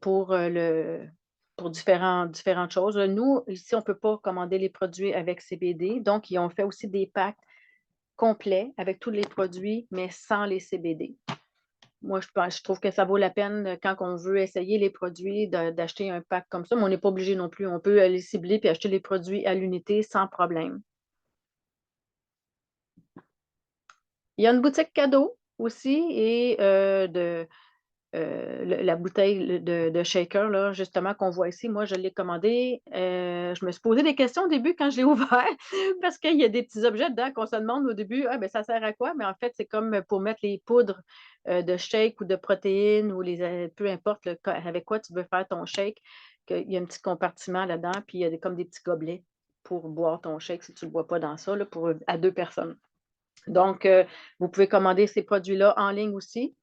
pour différentes choses. Nous, ici, on ne peut pas commander les produits avec CBD. Donc, ils ont fait aussi des packs complets avec tous les produits, mais sans les CBD. Moi, je trouve que ça vaut la peine quand on veut essayer les produits d'acheter un pack comme ça, mais on n'est pas obligé non plus. On peut aller cibler et acheter les produits à l'unité sans problème. Il y a une boutique cadeau aussi et la bouteille de shaker, là, justement, qu'on voit ici, moi, je l'ai commandé. Je me suis posé des questions au début quand je l'ai ouvert, parce qu'il y a des petits objets dedans qu'on se demande au début, ah, ben, ça sert à quoi? Mais en fait, c'est comme pour mettre les poudres de shake ou de protéines ou peu importe avec quoi tu veux faire ton shake, qu'il y a un petit compartiment là-dedans, puis il y a comme des petits gobelets pour boire ton shake si tu ne le bois pas dans ça, là, à 2 personnes. Donc, vous pouvez commander ces produits-là en ligne aussi.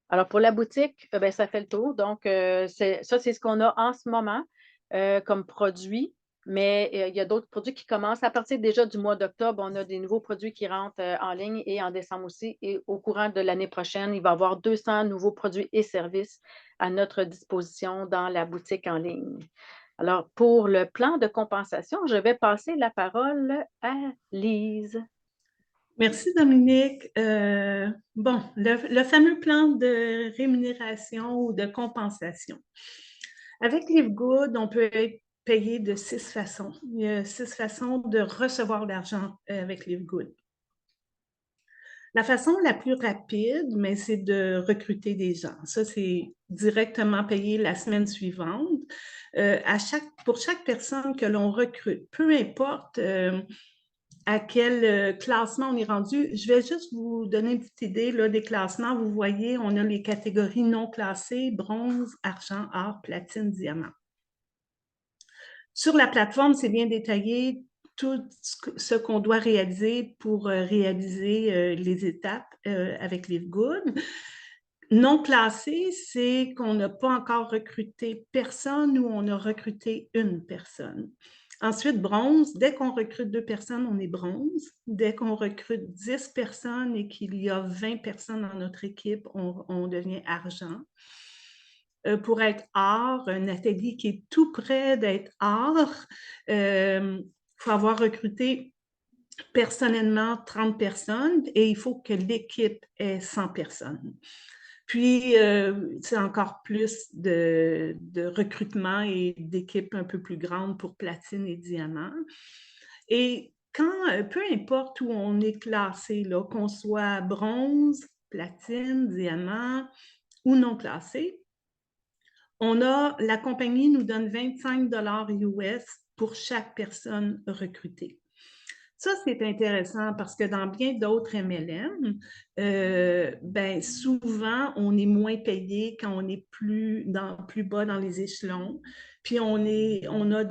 Alors, pour la boutique, ben, ça fait le tour. Donc, c'est ce qu'on a en ce moment comme produit. Mais il y a d'autres produits qui commencent à partir déjà du mois d'octobre. On a des nouveaux produits qui rentrent en ligne et en décembre aussi. Et au courant de l'année prochaine, il va y avoir 200 nouveaux produits et services à notre disposition dans la boutique en ligne. Alors, pour le plan de compensation, je vais passer la parole à Lise. Merci, Dominique. Bon, le fameux plan de rémunération ou de compensation. Avec Livegood, on peut être payé de 6 façons. Il y a 6 façons de recevoir l'argent avec Livegood. La façon la plus rapide, mais c'est de recruter des gens. Ça, c'est directement payé la semaine suivante. Pour chaque personne que l'on recrute, peu importe à quel classement on est rendu. Je vais juste vous donner une petite idée là, des classements. Vous voyez, on a les catégories non classées, bronze, argent, or, platine, diamant. Sur la plateforme, c'est bien détaillé tout ce qu'on doit réaliser pour réaliser les étapes avec Livegood. Non classé, c'est qu'on n'a pas encore recruté personne ou on a recruté une personne. Ensuite, bronze, dès qu'on recrute 2 personnes, on est bronze. Dès qu'on recrute 10 personnes et qu'il y a 20 personnes dans notre équipe, on devient argent. Pour être or, un atelier qui est tout près d'être or, il faut avoir recruté personnellement 30 personnes et il faut que l'équipe ait 100 personnes. Puis, c'est encore plus de recrutement et d'équipes un peu plus grandes pour platine et diamant. Et peu importe où on est classé, là, qu'on soit bronze, platine, diamant ou non classé, la compagnie nous donne 25 $ US pour chaque personne recrutée. Ça, c'est intéressant parce que dans bien d'autres MLM, ben, souvent, on est moins payé quand on est plus bas dans les échelons. Puis, on a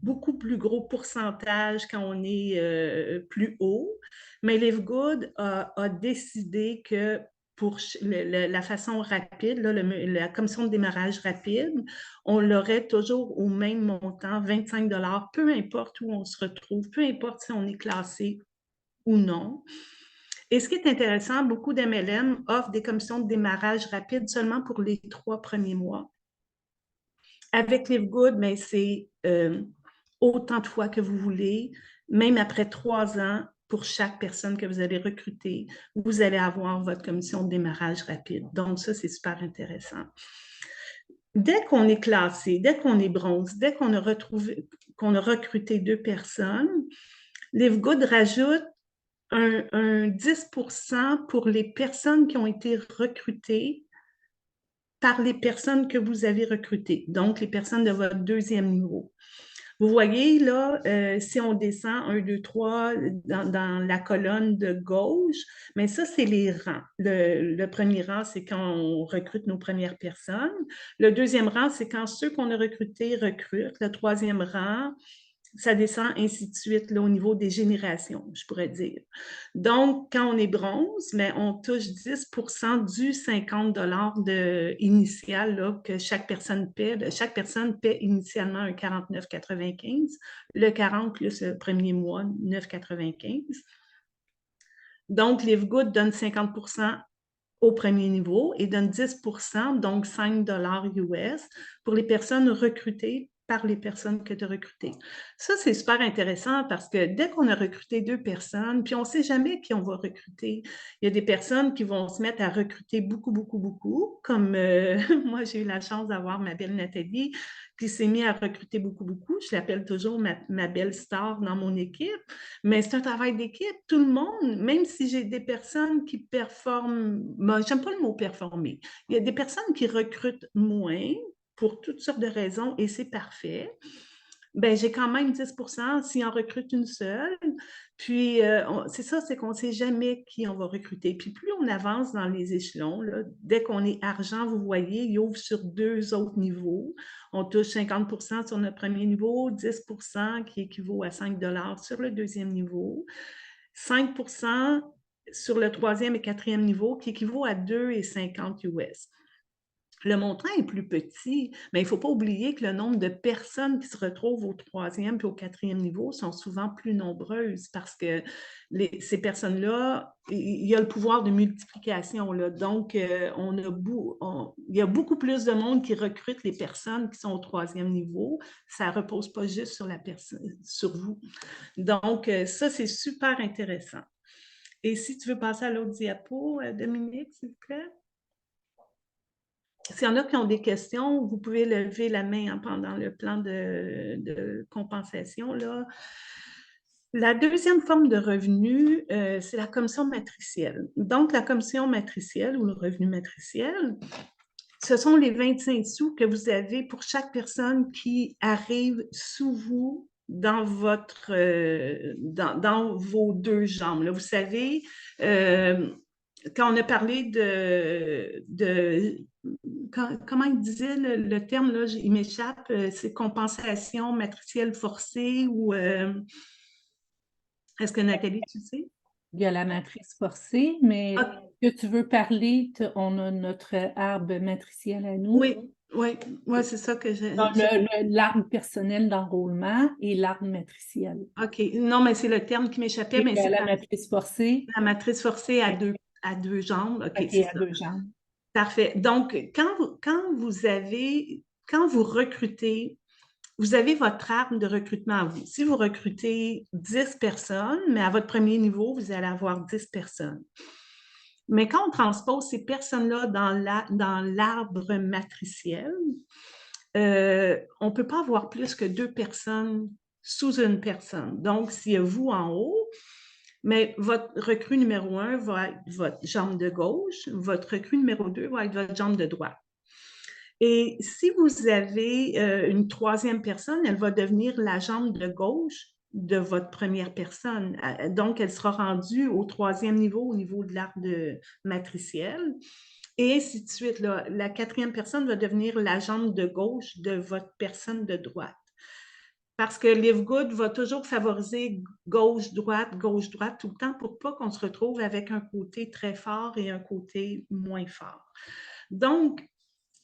beaucoup plus gros pourcentages quand on est plus haut. Mais Livegood a décidé que pour la façon rapide, là, la commission de démarrage rapide, on l'aurait toujours au même montant, 25 $, peu importe où on se retrouve, peu importe si on est classé ou non. Et ce qui est intéressant, beaucoup d'MLM offrent des commissions de démarrage rapide seulement pour les 3 premiers mois. Avec Livegood, mais c'est autant de fois que vous voulez, même après 3 ans, pour chaque personne que vous allez recruter, vous allez avoir votre commission de démarrage rapide. Donc, ça, c'est super intéressant. Dès qu'on est classé, dès qu'on est bronze, dès qu'on a recruté 2 personnes, Livegood rajoute un 10 % pour les personnes qui ont été recrutées par les personnes que vous avez recrutées, donc les personnes de votre 2e niveau. Vous voyez là, si on descend 1, 2, 3 dans la colonne de gauche, mais ça, c'est les rangs. Le premier rang, c'est quand on recrute nos premières personnes. Le 2e rang, c'est quand ceux qu'on a recrutés recrutent. Le 3e rang, ça descend ainsi de suite là, au niveau des générations, je pourrais dire. Donc, quand on est bronze, mais on touche 10 % du 50 $ initial là, que chaque personne paie. Chaque personne paie initialement un 49,95. Le 40 plus le premier mois, 9,95. Donc, Livegood donne 50 % au premier niveau et donne 10 %, donc 5 $ US, pour les personnes recrutées par les personnes que tu as recrutées. Ça, c'est super intéressant parce que dès qu'on a recruté 2 personnes, puis on ne sait jamais qui on va recruter. Il y a des personnes qui vont se mettre à recruter beaucoup, beaucoup, beaucoup, comme moi, j'ai eu la chance d'avoir ma belle Nathalie qui s'est mise à recruter beaucoup, beaucoup. Je l'appelle toujours ma belle star dans mon équipe, mais c'est un travail d'équipe. Tout le monde, même si j'ai des personnes qui performent, moi, j'aime pas le mot performer, il y a des personnes qui recrutent moins, pour toutes sortes de raisons, et c'est parfait, ben j'ai quand même 10% s'il en recrute une seule. Puis, c'est ça, c'est qu'on ne sait jamais qui on va recruter. Puis, plus on avance dans les échelons, là, dès qu'on est argent, vous voyez, il ouvre sur 2 autres niveaux. On touche 50% sur notre premier niveau, 10% qui équivaut à 5 $ sur le deuxième niveau, 5% sur le troisième et quatrième niveau, qui équivaut à 2,50 US. Le montant est plus petit, mais il ne faut pas oublier que le nombre de personnes qui se retrouvent au troisième et au quatrième niveau sont souvent plus nombreuses parce que ces personnes-là, il y a le pouvoir de multiplication, là. Donc, il y a beaucoup plus de monde qui recrute les personnes qui sont au troisième niveau. Ça ne repose pas juste sur la personne, sur vous. Donc, ça, c'est super intéressant. Et si tu veux passer à l'autre diapo, Dominique, s'il vous plaît. S'il y en a qui ont des questions, vous pouvez lever la main pendant le plan de compensation, là. La deuxième forme de revenu, c'est la commission matricielle. Donc, la commission matricielle ou le revenu matriciel, ce sont les 25 sous que vous avez pour chaque personne qui arrive sous vous dans dans vos 2 jambes. Là, vous savez, quand on a parlé comment il disait le terme, là, il m'échappe, c'est compensation matricielle forcée ou est-ce que Nathalie, tu sais? Il y a la matrice forcée, mais que tu veux parler, on a notre arbre matriciel à nous. Oui, c'est ça que j'ai. L'arbre personnel d'enrôlement et l'arbre matriciel. OK. Non, mais c'est le terme qui m'échappait. Mais c'est la matrice forcée. La matrice forcée à deux jambes. OK, à 2 jambes. Parfait. Donc, quand vous recrutez, vous avez votre arme de recrutement à vous. Si vous recrutez 10 personnes, mais à votre premier niveau, vous allez avoir 10 personnes. Mais quand on transpose ces personnes-là dans l'arbre matriciel, on ne peut pas avoir plus que 2 personnes sous une personne. Donc, s'il y a vous en haut, mais votre recrue numéro 1 va être votre jambe de gauche, votre recrue numéro 2 va être votre jambe de droite. Et si vous avez une troisième personne, elle va devenir la jambe de gauche de votre première personne. Donc, elle sera rendue au troisième niveau, au niveau de l'arbre matriciel. Et ainsi de suite. Là. La quatrième personne va devenir la jambe de gauche de votre personne de droite. Parce que Livegood va toujours favoriser gauche-droite tout le temps pour pas qu'on se retrouve avec un côté très fort et un côté moins fort. Donc,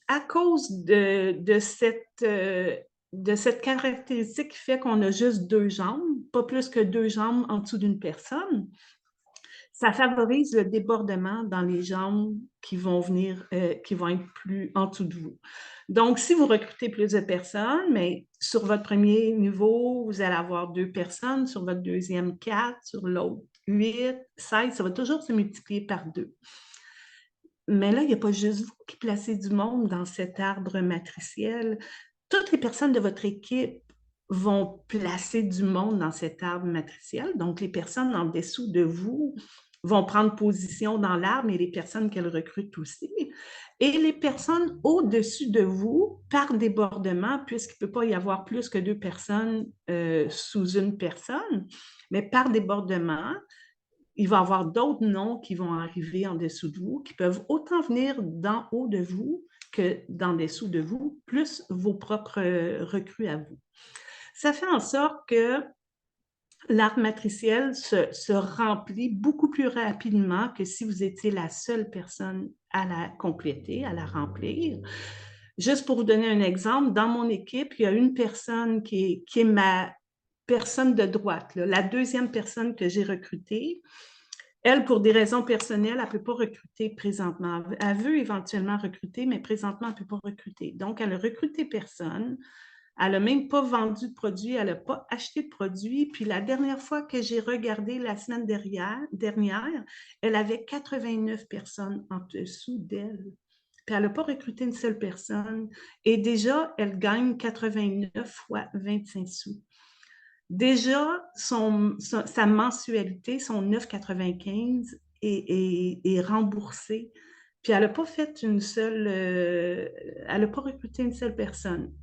à cause de cette caractéristique qui fait qu'on a juste 2 jambes, pas plus que 2 jambes en dessous d'une personne, ça favorise le débordement dans les jambes qui vont être plus en dessous de vous. Donc, si vous recrutez plus de personnes, mais sur votre premier niveau, vous allez avoir 2 personnes, sur votre deuxième, 4, sur l'autre, 8, 16, ça va toujours se multiplier par 2. Mais là, il n'y a pas juste vous qui placez du monde dans cet arbre matriciel. Toutes les personnes de votre équipe vont placer du monde dans cet arbre matriciel. Donc, les personnes en dessous de vous vont prendre position dans l'arbre et les personnes qu'elles recrutent aussi. Et les personnes au-dessus de vous, par débordement, puisqu'il ne peut pas y avoir plus que 2 personnes sous une personne, mais par débordement, il va y avoir d'autres noms qui vont arriver en dessous de vous, qui peuvent autant venir d'en haut de vous que d'en dessous de vous, plus vos propres recrues à vous. Ça fait en sorte que l'arbre matriciel se remplit beaucoup plus rapidement que si vous étiez la seule personne à la compléter, à la remplir. Juste pour vous donner un exemple, dans mon équipe, il y a une personne qui est ma personne de droite, là, la deuxième personne que j'ai recrutée. Elle, pour des raisons personnelles, elle ne peut pas recruter présentement. Elle veut éventuellement recruter, mais présentement, elle ne peut pas recruter. Donc, elle a recruté personne. Elle n'a même pas vendu de produit, elle n'a pas acheté de produit. Puis la dernière fois que j'ai regardé la semaine dernière, elle avait 89 personnes en dessous d'elle. Puis elle n'a pas recruté une seule personne. Et déjà, elle gagne 89 fois 25 sous. Déjà, sa mensualité, son 9,95 est remboursée. Puis elle n'a pas fait elle n'a pas recruté une seule personne.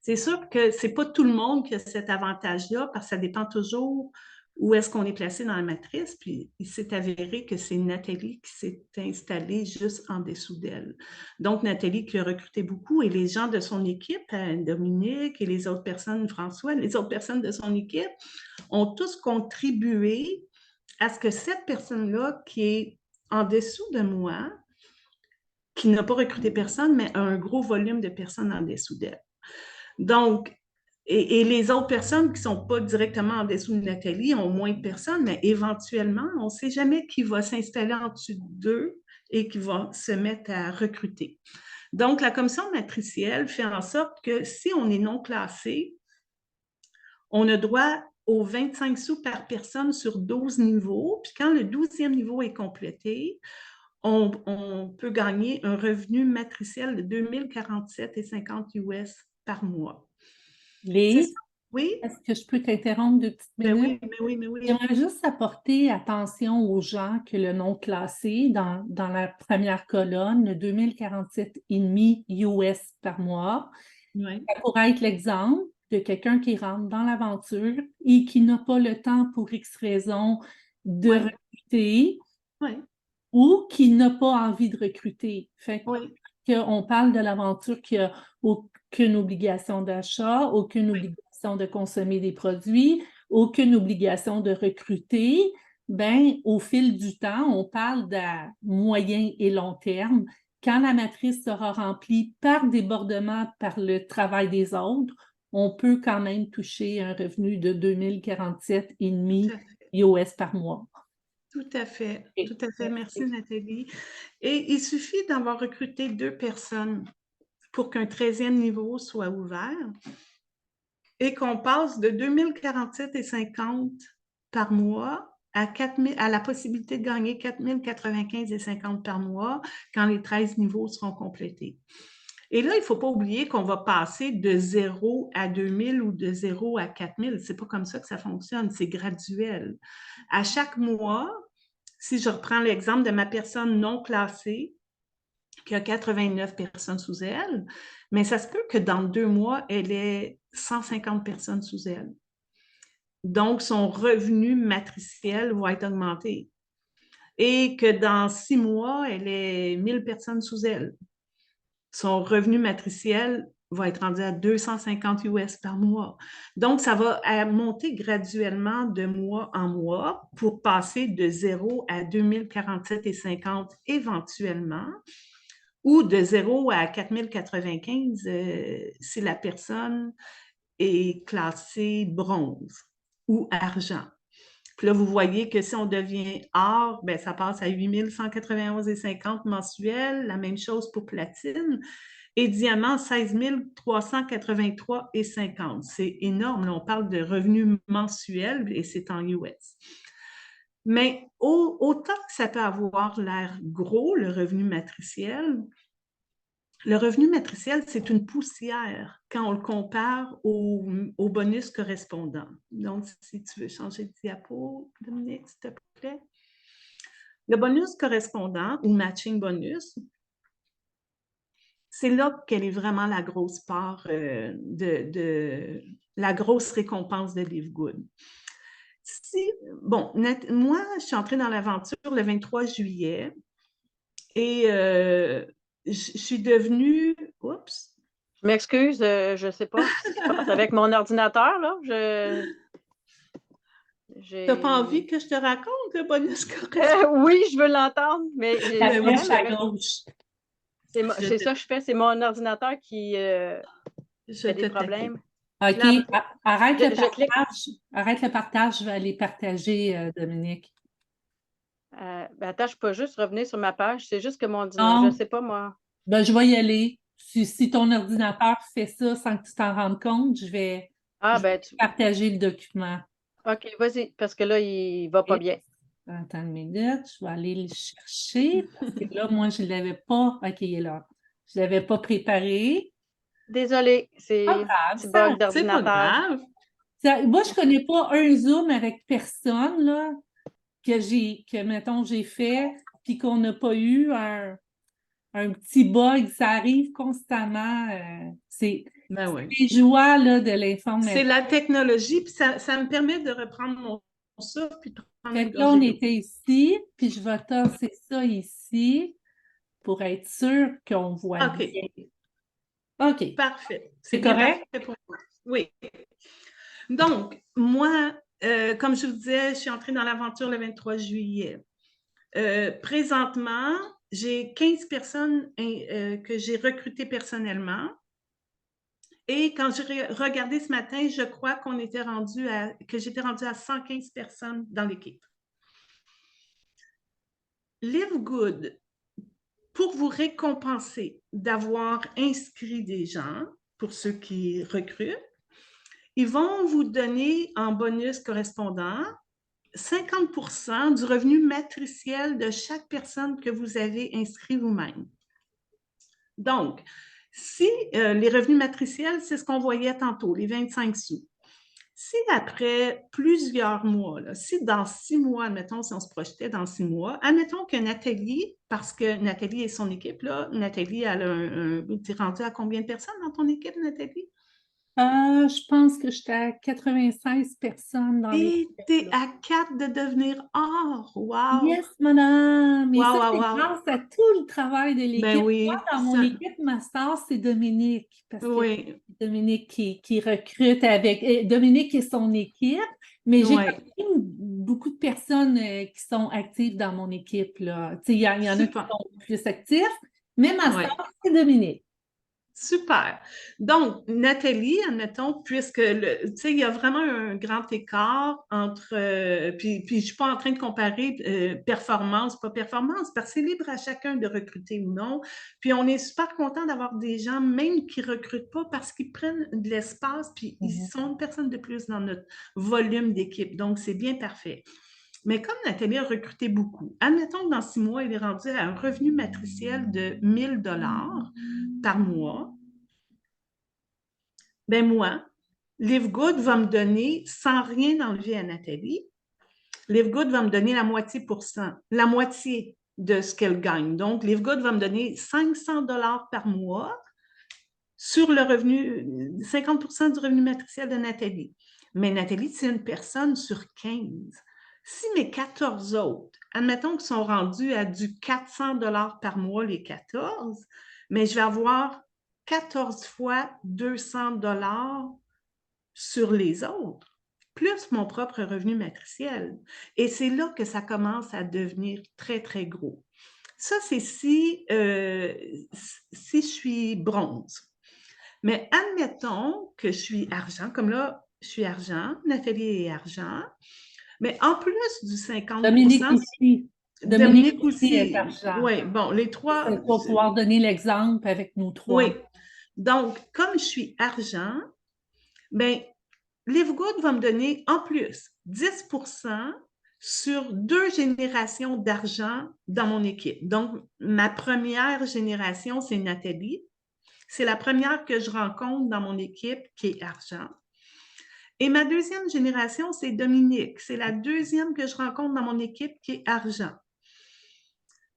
C'est sûr que c'est pas tout le monde qui a cet avantage-là, parce que ça dépend toujours où est-ce qu'on est placé dans la matrice. Puis il s'est avéré que c'est Nathalie qui s'est installée juste en dessous d'elle. Donc Nathalie qui a recruté beaucoup, et les gens de son équipe, Dominique et les autres personnes, François, les autres personnes de son équipe, ont tous contribué à ce que cette personne-là qui est en dessous de moi, qui n'a pas recruté personne, mais a un gros volume de personnes en dessous d'elle. Donc, et les autres personnes qui ne sont pas directement en dessous de Nathalie ont moins de personnes, mais éventuellement, on ne sait jamais qui va s'installer en dessous d'eux et qui va se mettre à recruter. Donc, la commission matricielle fait en sorte que si on est non classé, on a droit aux 25 sous par personne sur 12 niveaux. Puis quand le 12e niveau est complété, on peut gagner un revenu matriciel de 2047,50 US par mois. Lise, oui? est-ce que je peux t'interrompre 2 petites minutes? Mais oui. J'aimerais juste apporter attention aux gens que le non classé, dans la première colonne, le 2047,5 US par mois, ça pourrait être l'exemple de quelqu'un qui rentre dans l'aventure et qui n'a pas le temps pour X raison de recruter ou qui n'a pas envie de recruter. Fait qu'on parle de l'aventure qui n'a aucune obligation d'achat, aucune obligation de consommer des produits, aucune obligation de recruter. Ben, au fil du temps, on parle de moyen et long terme. Quand la matrice sera remplie par débordement par le travail des autres, on peut quand même toucher un revenu de 2047,5 US par mois. Tout à fait. Merci, Nathalie. Et il suffit d'avoir recruté 2 personnes pour qu'un 13e niveau soit ouvert et qu'on passe de 2047,50 par mois à la possibilité de gagner 4095,50 par mois quand les 13 niveaux seront complétés. Et là, il ne faut pas oublier qu'on va passer de 0 à 2000 ou de 0 à 4000. Ce n'est pas comme ça que ça fonctionne, c'est graduel. À chaque mois, si je reprends l'exemple de ma personne non classée, qui a 89 personnes sous elle, mais ça se peut que dans 2 mois, elle ait 150 personnes sous elle. Donc, son revenu matriciel va être augmenté. Et que dans 6 mois, elle ait 1000 personnes sous elle. Son revenu matriciel va être rendu à 250 US par mois. Donc, ça va monter graduellement de mois en mois pour passer de 0 à 2047,50 éventuellement, ou de 0 à 4095 si la personne est classée bronze ou argent. Puis là, vous voyez que si on devient or, bien, ça passe à 8191,50 mensuel. La même chose pour platine. Et diamant, 16 383,50. C'est énorme. Là, on parle de revenus mensuels et c'est en US. Mais autant que ça peut avoir l'air gros, le revenu matriciel, c'est une poussière quand on le compare au bonus correspondant. Donc, si tu veux changer de diapo, Dominique, s'il te plaît. Le bonus correspondant ou matching bonus, c'est là qu'elle est vraiment la grosse part de la grosse récompense de Livegood. Moi, je suis entrée dans l'aventure le 23 juillet et je suis devenue... Oups! Je m'excuse, je ne sais pas ce qui se passe avec mon ordinateur, là. Tu n'as pas envie que je te raconte le bonus correspondant? Oui, je veux l'entendre, mais La flèche à gauche. C'est ça que je fais, c'est mon ordinateur qui a des problèmes. OK, arrête le partage, je vais aller partager, Dominique. Attends, je peux juste revenir sur ma page, c'est juste que mon ordinateur, je ne sais pas moi. Ben, je vais y aller. si ton ordinateur fait ça sans que tu t'en rendes compte, je vais partager le document. OK, vas-y, parce que là, il va pas bien. Attends une minute, je vais aller le chercher parce que là, moi, je ne l'avais pas. OK, il est là. Je ne l'avais pas préparé. Désolée, c'est Pas grave, petit bug C'est pas d'ordinateur. grave. Moi, je ne connais pas un Zoom avec personne là, mettons, j'ai fait, puis qu'on n'a pas eu un petit bug. Ça arrive constamment. C'est Ben oui. les joies là, de C'est l'informatique. la technologie, puis ça me permet de reprendre mon souffle puis de prendre Fait une que là, on gorgée d'eau. était ici, puis je vais tasser ça ici pour être sûr qu'on voit OK, bien. OK. parfait. C'est bien correct? parfait pour moi. Oui. Donc, moi, comme je vous disais, je suis entrée dans l'aventure le 23 juillet. Présentement, j'ai 15 personnes que j'ai recrutées personnellement. Et quand j'ai regardé ce matin, je crois que j'étais rendue à 115 personnes dans l'équipe. Live Good, pour vous récompenser d'avoir inscrit des gens, pour ceux qui recrutent, ils vont vous donner en bonus correspondant 50% du revenu matriciel de chaque personne que vous avez inscrit vous-même. Donc, si les revenus matriciels, c'est ce qu'on voyait tantôt, les 25 sous. Si après plusieurs mois, là, si dans 6 mois, admettons, si on se projetait dans 6 mois, admettons que Nathalie, parce que Nathalie et son équipe, là, Nathalie, t'es rendue à combien de personnes dans ton équipe, Nathalie? Je pense que j'étais à 96 personnes dans Et l'équipe. t'es là. à 4 de devenir or. Wow! Yes, madame! Et Wow, ça, wow, c'est wow. grâce à tout le travail de Ben l'équipe. Moi, oui, dans mon équipe master, c'est Dominique, parce que oui, Dominique qui recrute avec Dominique et son équipe, mais j'ai oui. quand même beaucoup de personnes qui sont actives dans mon équipe, là. Tu sais, il y en a qui Super. sont plus actifs, mais ma Ouais. sœur, c'est Dominique. Super. Donc, Nathalie, admettons, puisque, tu sais, il y a vraiment un grand écart entre, puis je ne suis pas en train de comparer performance, pas performance, parce que c'est libre à chacun de recruter ou non. Puis on est super content d'avoir des gens, même qui ne recrutent pas, parce qu'ils prennent de l'espace, puis ils sont une personne de plus dans notre volume d'équipe. Donc, c'est bien parfait. Mais comme Nathalie a recruté beaucoup, admettons que dans 6 mois, elle est rendue à un revenu matriciel de 1 000 $ par mois. Ben moi, Live Good va me donner, sans rien enlever à Nathalie, Live Good va me donner la moitié de ce qu'elle gagne. Donc, Live Good va me donner 500 $ par mois sur le revenu, 50% du revenu matriciel de Nathalie. Mais Nathalie, c'est une personne sur 15. Si mes 14 autres, admettons qu'ils sont rendus à du 400 $ par mois, les 14, mais je vais avoir 14 fois 200 $ sur les autres, plus mon propre revenu matriciel. Et c'est là que ça commence à devenir très, très gros. Ça, c'est si je suis bronze. Mais admettons que je suis argent, comme là, je suis argent, Nathalie est argent, mais en plus du 50%, Dominique aussi. Dominique aussi est aussi. argent. Oui, bon, les trois. On va pouvoir donner l'exemple avec nous trois. Oui. Donc, comme je suis argent, bien, Live Good va me donner en plus 10% sur 2 générations d'argent dans mon équipe. Donc, ma première génération, c'est Nathalie. C'est la première que je rencontre dans mon équipe qui est argent. Et ma deuxième génération, c'est Dominique. C'est la deuxième que je rencontre dans mon équipe qui est argent.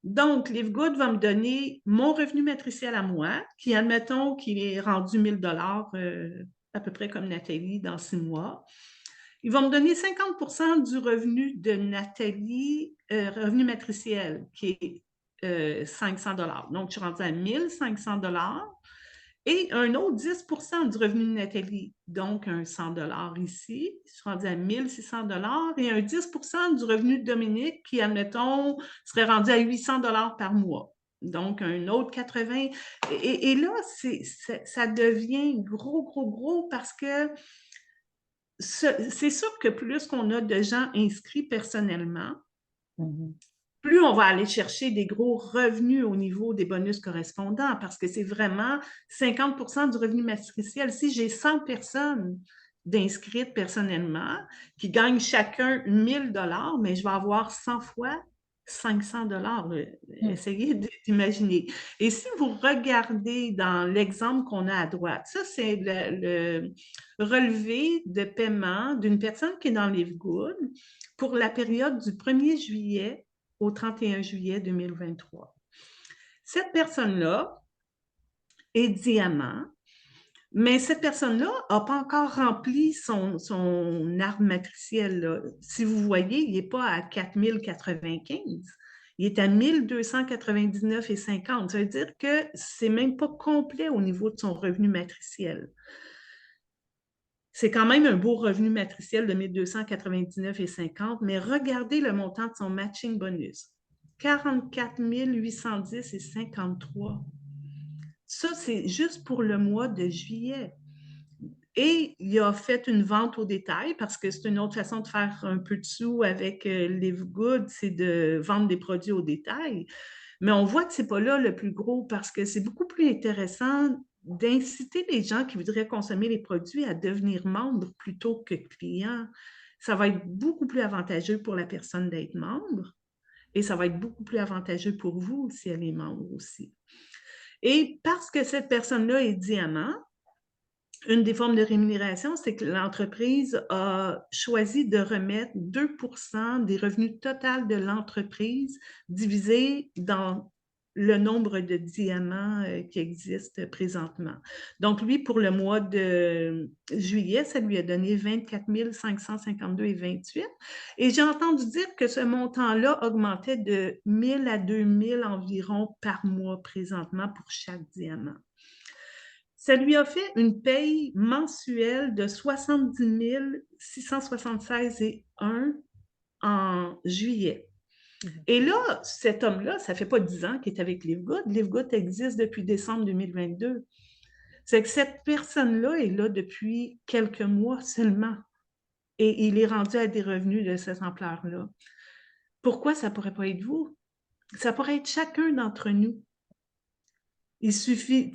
Donc, Live Good va me donner mon revenu matriciel à moi, qui, admettons, qu'il est rendu 1 000 $ à peu près comme Nathalie dans 6 mois. Ils vont me donner 50% du revenu de Nathalie, revenu matriciel, qui est 500 $. Donc, je suis rendue à 1 500 $. Et un autre 10% du revenu de Nathalie, donc un 100 $ ici. Je suis rendue à 1 600 $ et un 10% du revenu de Dominique qui, admettons, serait rendu à 800 $ par mois. Donc, un autre 80. Et là, ça devient gros, gros, gros parce que c'est sûr que plus qu'on a de gens inscrits personnellement, plus on va aller chercher des gros revenus au niveau des bonus correspondants, parce que c'est vraiment 50% du revenu matriciel. Si j'ai 100 personnes d'inscrites personnellement qui gagnent chacun 1 000 $, mais je vais avoir 100 fois 500 $. Essayez d'imaginer. Et si vous regardez dans l'exemple qu'on a à droite, ça, c'est le relevé de paiement d'une personne qui est dans Livegood pour la période du 1er juillet au 31 juillet 2023. Cette personne-là est diamant, mais cette personne-là n'a pas encore rempli son arbre matriciel, là. Si vous voyez, il n'est pas à 4095, il est à 1299,50. Ça veut dire que ce n'est même pas complet au niveau de son revenu matriciel. C'est quand même un beau revenu matriciel de 1299,50, mais regardez le montant de son matching bonus. 44 810,53. Ça, c'est juste pour le mois de juillet. Et il a fait une vente au détail parce que c'est une autre façon de faire un peu de sous avec Livegood, c'est de vendre des produits au détail. Mais on voit que ce n'est pas là le plus gros parce que c'est beaucoup plus intéressant d'inciter les gens qui voudraient consommer les produits à devenir membres plutôt que clients. Ça va être beaucoup plus avantageux pour la personne d'être membre et ça va être beaucoup plus avantageux pour vous si elle est membre aussi. Et parce que cette personne-là est diamant, une des formes de rémunération, c'est que l'entreprise a choisi de remettre 2% des revenus totaux de l'entreprise divisé dans le nombre de diamants qui existent présentement. Donc, lui, pour le mois de juillet, ça lui a donné 24 552,28. Et j'ai entendu dire que ce montant-là augmentait de 1 000 à 2 000 environ par mois présentement pour chaque diamant. Ça lui a fait une paye mensuelle de 70 676,1 en juillet. Et là, cet homme-là, ça ne fait pas 10 ans qu'il est avec Livegood. Livegood existe depuis décembre 2022. C'est que cette personne-là est là depuis quelques mois seulement. Et il est rendu à des revenus de cette ampleur-là. Pourquoi ça ne pourrait pas être vous? Ça pourrait être chacun d'entre nous. Il suffit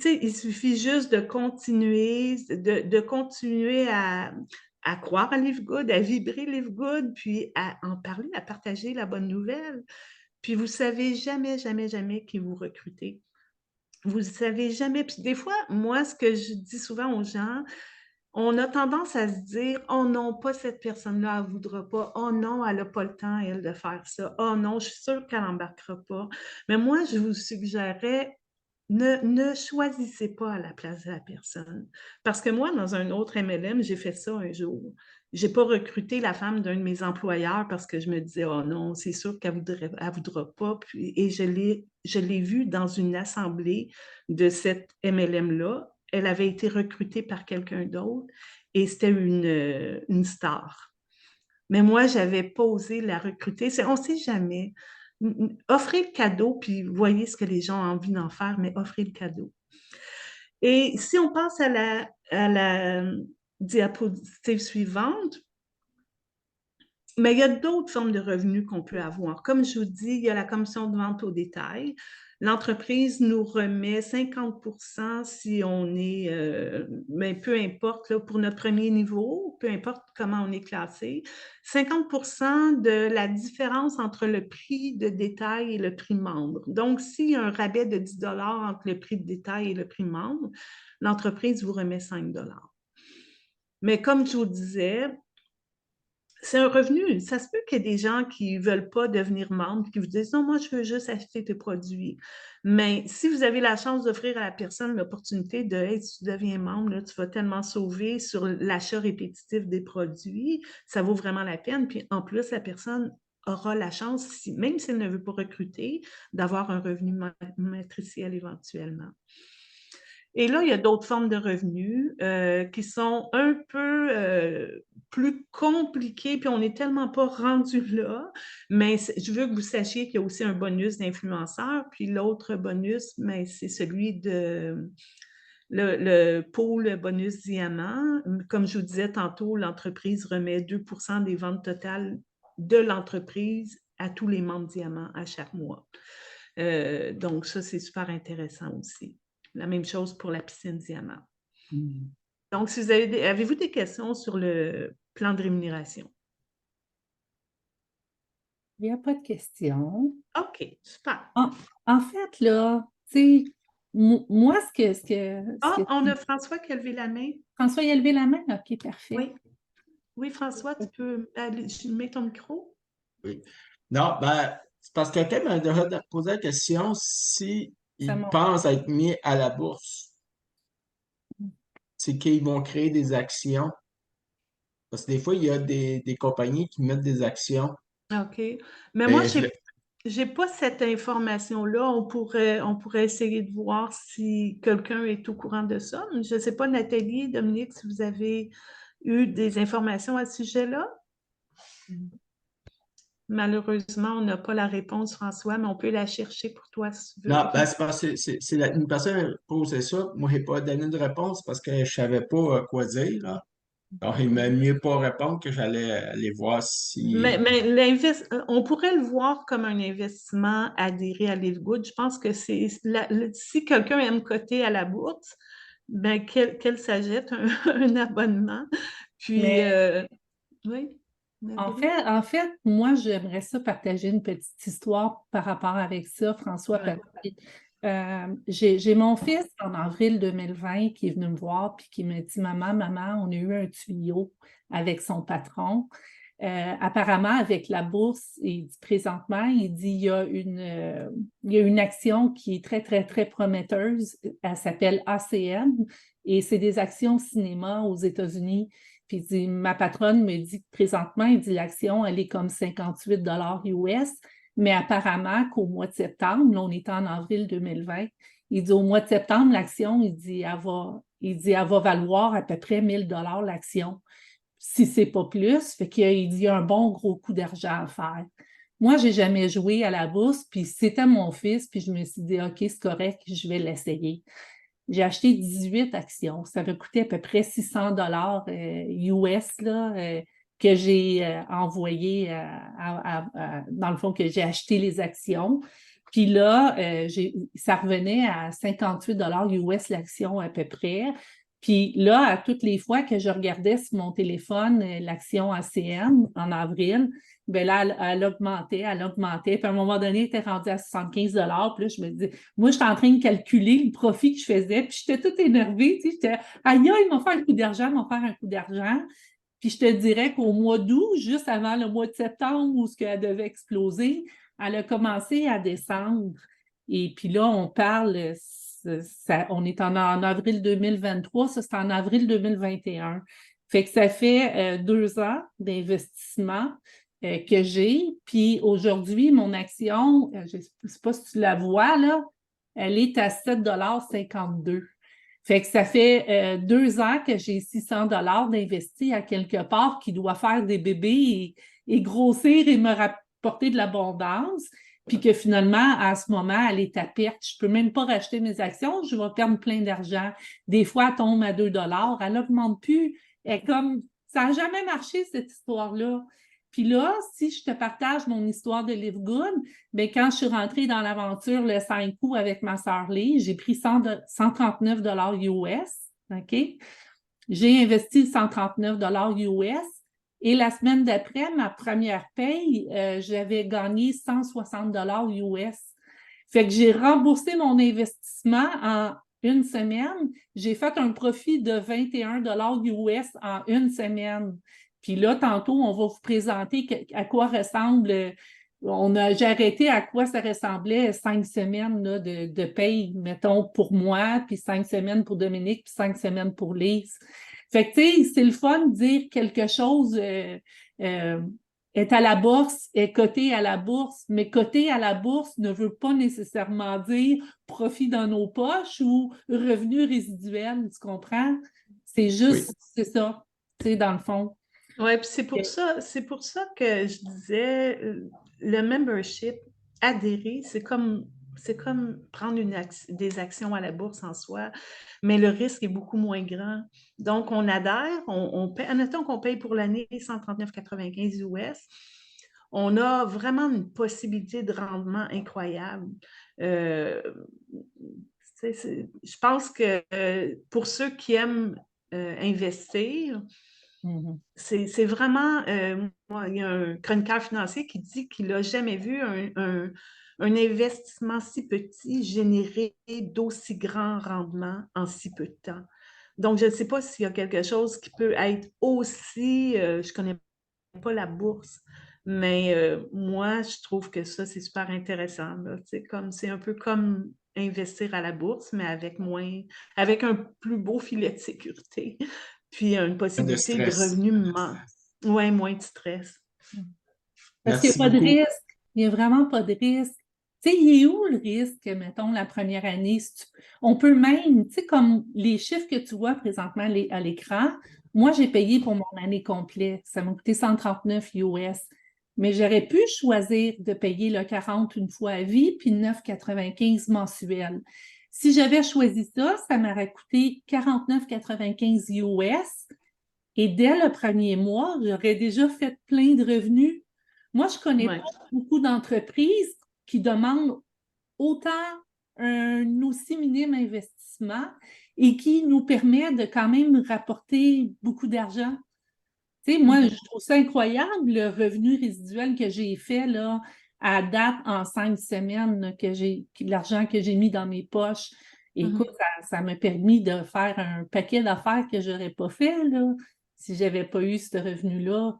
juste de continuer, de continuer à croire à Livegood, à vibrer Livegood, puis à en parler, à partager la bonne nouvelle. Puis vous ne savez jamais, jamais, jamais qui vous recrutez. Vous ne savez jamais. Puis des fois, moi, ce que je dis souvent aux gens, on a tendance à se dire « Oh non, pas cette personne-là, elle ne voudra pas. Oh non, elle n'a pas le temps, elle, de faire ça. Oh non, je suis sûre qu'elle n'embarquera pas. » Mais moi, je vous suggérerais ne choisissez pas à la place de la personne. Parce que moi, dans un autre MLM, j'ai fait ça un jour. Je n'ai pas recruté la femme d'un de mes employeurs parce que je me disais, oh non, c'est sûr qu'elle ne voudra pas. Et je l'ai vue dans une assemblée de cette MLM-là. Elle avait été recrutée par quelqu'un d'autre et c'était une star. Mais moi, je n'avais pas osé la recruter. On ne sait jamais. Offrez le cadeau, puis voyez ce que les gens ont envie d'en faire, mais offrez le cadeau. Et si on passe à la diapositive suivante, mais il y a d'autres formes de revenus qu'on peut avoir. Comme je vous dis, il y a la commission de vente au détail. L'entreprise nous remet 50% si on est, mais peu importe, là, pour notre premier niveau, peu importe comment on est classé, 50% de la différence entre le prix de détail et le prix membre. Donc, s'il y a un rabais de 10 $ entre le prix de détail et le prix membre, l'entreprise vous remet 5 $. Mais comme je vous disais, c'est un revenu. Ça se peut qu'il y ait des gens qui ne veulent pas devenir membres, qui vous disent « Non, moi, je veux juste acheter tes produits. » Mais si vous avez la chance d'offrir à la personne l'opportunité de « Hey, si tu deviens membre, là, tu vas tellement sauver sur l'achat répétitif des produits, ça vaut vraiment la peine. » Puis en plus, la personne aura la chance, même si elle ne veut pas recruter, d'avoir un revenu matriciel éventuellement. Et là, il y a d'autres formes de revenus qui sont un peu plus compliquées, puis on n'est tellement pas rendu là, mais je veux que vous sachiez qu'il y a aussi un bonus d'influenceur, puis l'autre bonus, c'est celui de le pôle bonus diamant. Comme je vous disais tantôt, l'entreprise remet 2% des ventes totales de l'entreprise à tous les membres Diamant à chaque mois. Donc, ça, c'est super intéressant aussi. La même chose pour la piscine Diamant. Donc, si vous avez-vous des questions sur le plan de rémunération? Il n'y a pas de question. OK, super. En fait, là, tu sais, moi, On a François qui a levé la main. François, il a levé la main? OK, parfait. Oui. Oui, François, tu peux aller, mets ton micro. Oui. Non, ben, c'est parce que quelqu'un m'a déjà posé la question si Ça ils monte. pensent être mis à la bourse. C'est qu'ils vont créer des actions. Parce que des fois, il y a des compagnies qui mettent des actions. OK. Mais moi, Mais je n'ai pas cette information-là. On pourrait essayer de voir si quelqu'un est au courant de ça. Je ne sais pas, Nathalie, Dominique, si vous avez eu des informations à ce sujet-là. Malheureusement, on n'a pas la réponse, François, mais on peut la chercher pour toi si tu veux. non, ben, c'est parce que une personne a posé ça. Moi, je n'ai pas donné de réponse parce que je ne savais pas quoi dire, là. Alors, il m'a mieux pas répondre que j'allais aller voir si. Mais on pourrait le voir comme un investissement adhéré à Livegood. Je pense que si quelqu'un aime coter à la bourse, ben qu'elle s'achète un abonnement. Puis, oui. En fait, moi, j'aimerais ça partager une petite histoire par rapport avec ça, François. Ouais. J'ai mon fils en avril 2020 qui est venu me voir puis qui m'a dit, Maman, on a eu un tuyau avec son patron. Apparemment, avec la bourse, il dit présentement, il dit il y a une action qui est très, très, très prometteuse. Elle s'appelle ACM et c'est des actions cinéma aux États-Unis. Puis il dit, ma patronne me dit que présentement, il dit l'action, elle est comme 58 US, mais apparemment qu'au mois de septembre, là, on est en avril 2020, il dit au mois de septembre, l'action, il dit, elle va valoir à peu près 1000 $ l'action, si c'est pas plus. Fait qu'il dit, il y a un bon gros coup d'argent à faire. Moi, j'ai jamais joué à la bourse, puis c'était mon fils, puis je me suis dit, OK, c'est correct, je vais l'essayer. J'ai acheté 18 actions. Ça va coûter à peu près 600 $ US là, que j'ai envoyé dans le fond, que j'ai acheté les actions. Puis là, ça revenait à 58 $ US l'action à peu près. Puis là, à toutes les fois que je regardais sur mon téléphone l'action ACM en avril, bien là, elle augmentait. Puis à un moment donné, elle était rendue à 75 $. Puis là, je me dis, moi, j'étais en train de calculer le profit que je faisais, puis j'étais toute énervée. Tu sais, j'étais, aïe, ils m'ont fait un coup d'argent, Puis je te dirais qu'au mois d'août, juste avant le mois de septembre, où elle devait exploser, elle a commencé à descendre. Et puis là, on parle, on est en avril 2023, ça c'est en avril 2021. Fait que ça fait 2 ans d'investissement que j'ai. Puis aujourd'hui, mon action, je ne sais pas si tu la vois, là, elle est à 7,52 $. Fait que ça fait 2 ans que j'ai 600 $ d'investis à quelque part qui doit faire des bébés et grossir et me rapporter de l'abondance. Puis que finalement, à ce moment, elle est à perte. Je ne peux même pas racheter mes actions, je vais perdre plein d'argent. Des fois, elle tombe à 2 $, elle n'augmente plus. Comme ça n'a jamais marché, cette histoire-là. Puis là, si je te partage mon histoire de Live Good, bien, quand je suis rentrée dans l'aventure le 5 août avec ma sœur Lee, j'ai pris 139 $ US. OK? J'ai investi 139 $ US. Et la semaine d'après, ma première paye, j'avais gagné 160 $ US. Fait que j'ai remboursé mon investissement en une semaine. J'ai fait un profit de 21 $ US en une semaine. Puis là, tantôt, on va vous présenter à quoi ressemble. J'ai arrêté à quoi ça ressemblait 5 semaines là, de paye, mettons, pour moi, puis 5 semaines pour Dominique, puis 5 semaines pour Lise. Fait que, tu sais, c'est le fun de dire quelque chose est à la bourse, est coté à la bourse, mais coté à la bourse ne veut pas nécessairement dire profit dans nos poches ou revenu résiduel, tu comprends? C'est juste, c'est ça, tu sais, dans le fond. Oui, puis c'est pour ça que je disais, le membership adhéré, c'est comme prendre des actions à la bourse en soi, mais le risque est beaucoup moins grand. Donc, on adhère, on paye, admettons qu'on paye pour l'année 139,95 US. on a vraiment une possibilité de rendement incroyable. Je pense que pour ceux qui aiment investir, c'est vraiment, moi, il y a un chroniqueur financier qui dit qu'il n'a jamais vu un investissement si petit générer d'aussi grands rendements en si peu de temps. Donc, je ne sais pas s'il y a quelque chose qui peut être aussi, je ne connais pas la bourse, mais moi, je trouve que ça, c'est super intéressant, là. C'est un peu comme investir à la bourse, mais avec un plus beau filet de sécurité, puis une De possibilité de stress. revenus, ouais, moins de stress. Parce qu'il n'y Merci a pas de beaucoup. risque. Il n'y a vraiment pas de risque. Tu sais, il est où le risque, mettons, la première année? On peut même, tu sais, comme les chiffres que tu vois présentement à l'écran, moi, j'ai payé pour mon année complète. Ça m'a coûté 139 US. Mais j'aurais pu choisir de payer le 40 une fois à vie, puis 9,95 mensuel. Si j'avais choisi ça, ça m'aurait coûté 49,95 US. Et dès le premier mois, j'aurais déjà fait plein de revenus. Moi, je ne connais Ouais. pas beaucoup d'entreprises qui demandent autant un aussi minime investissement et qui nous permet de quand même rapporter beaucoup d'argent. Tu sais, moi, je trouve ça incroyable, le revenu résiduel que j'ai fait là, à date en 5 semaines, là, l'argent que j'ai mis dans mes poches. Écoute, ça m'a permis de faire un paquet d'affaires que je n'aurais pas fait là, si je n'avais pas eu ce revenu-là.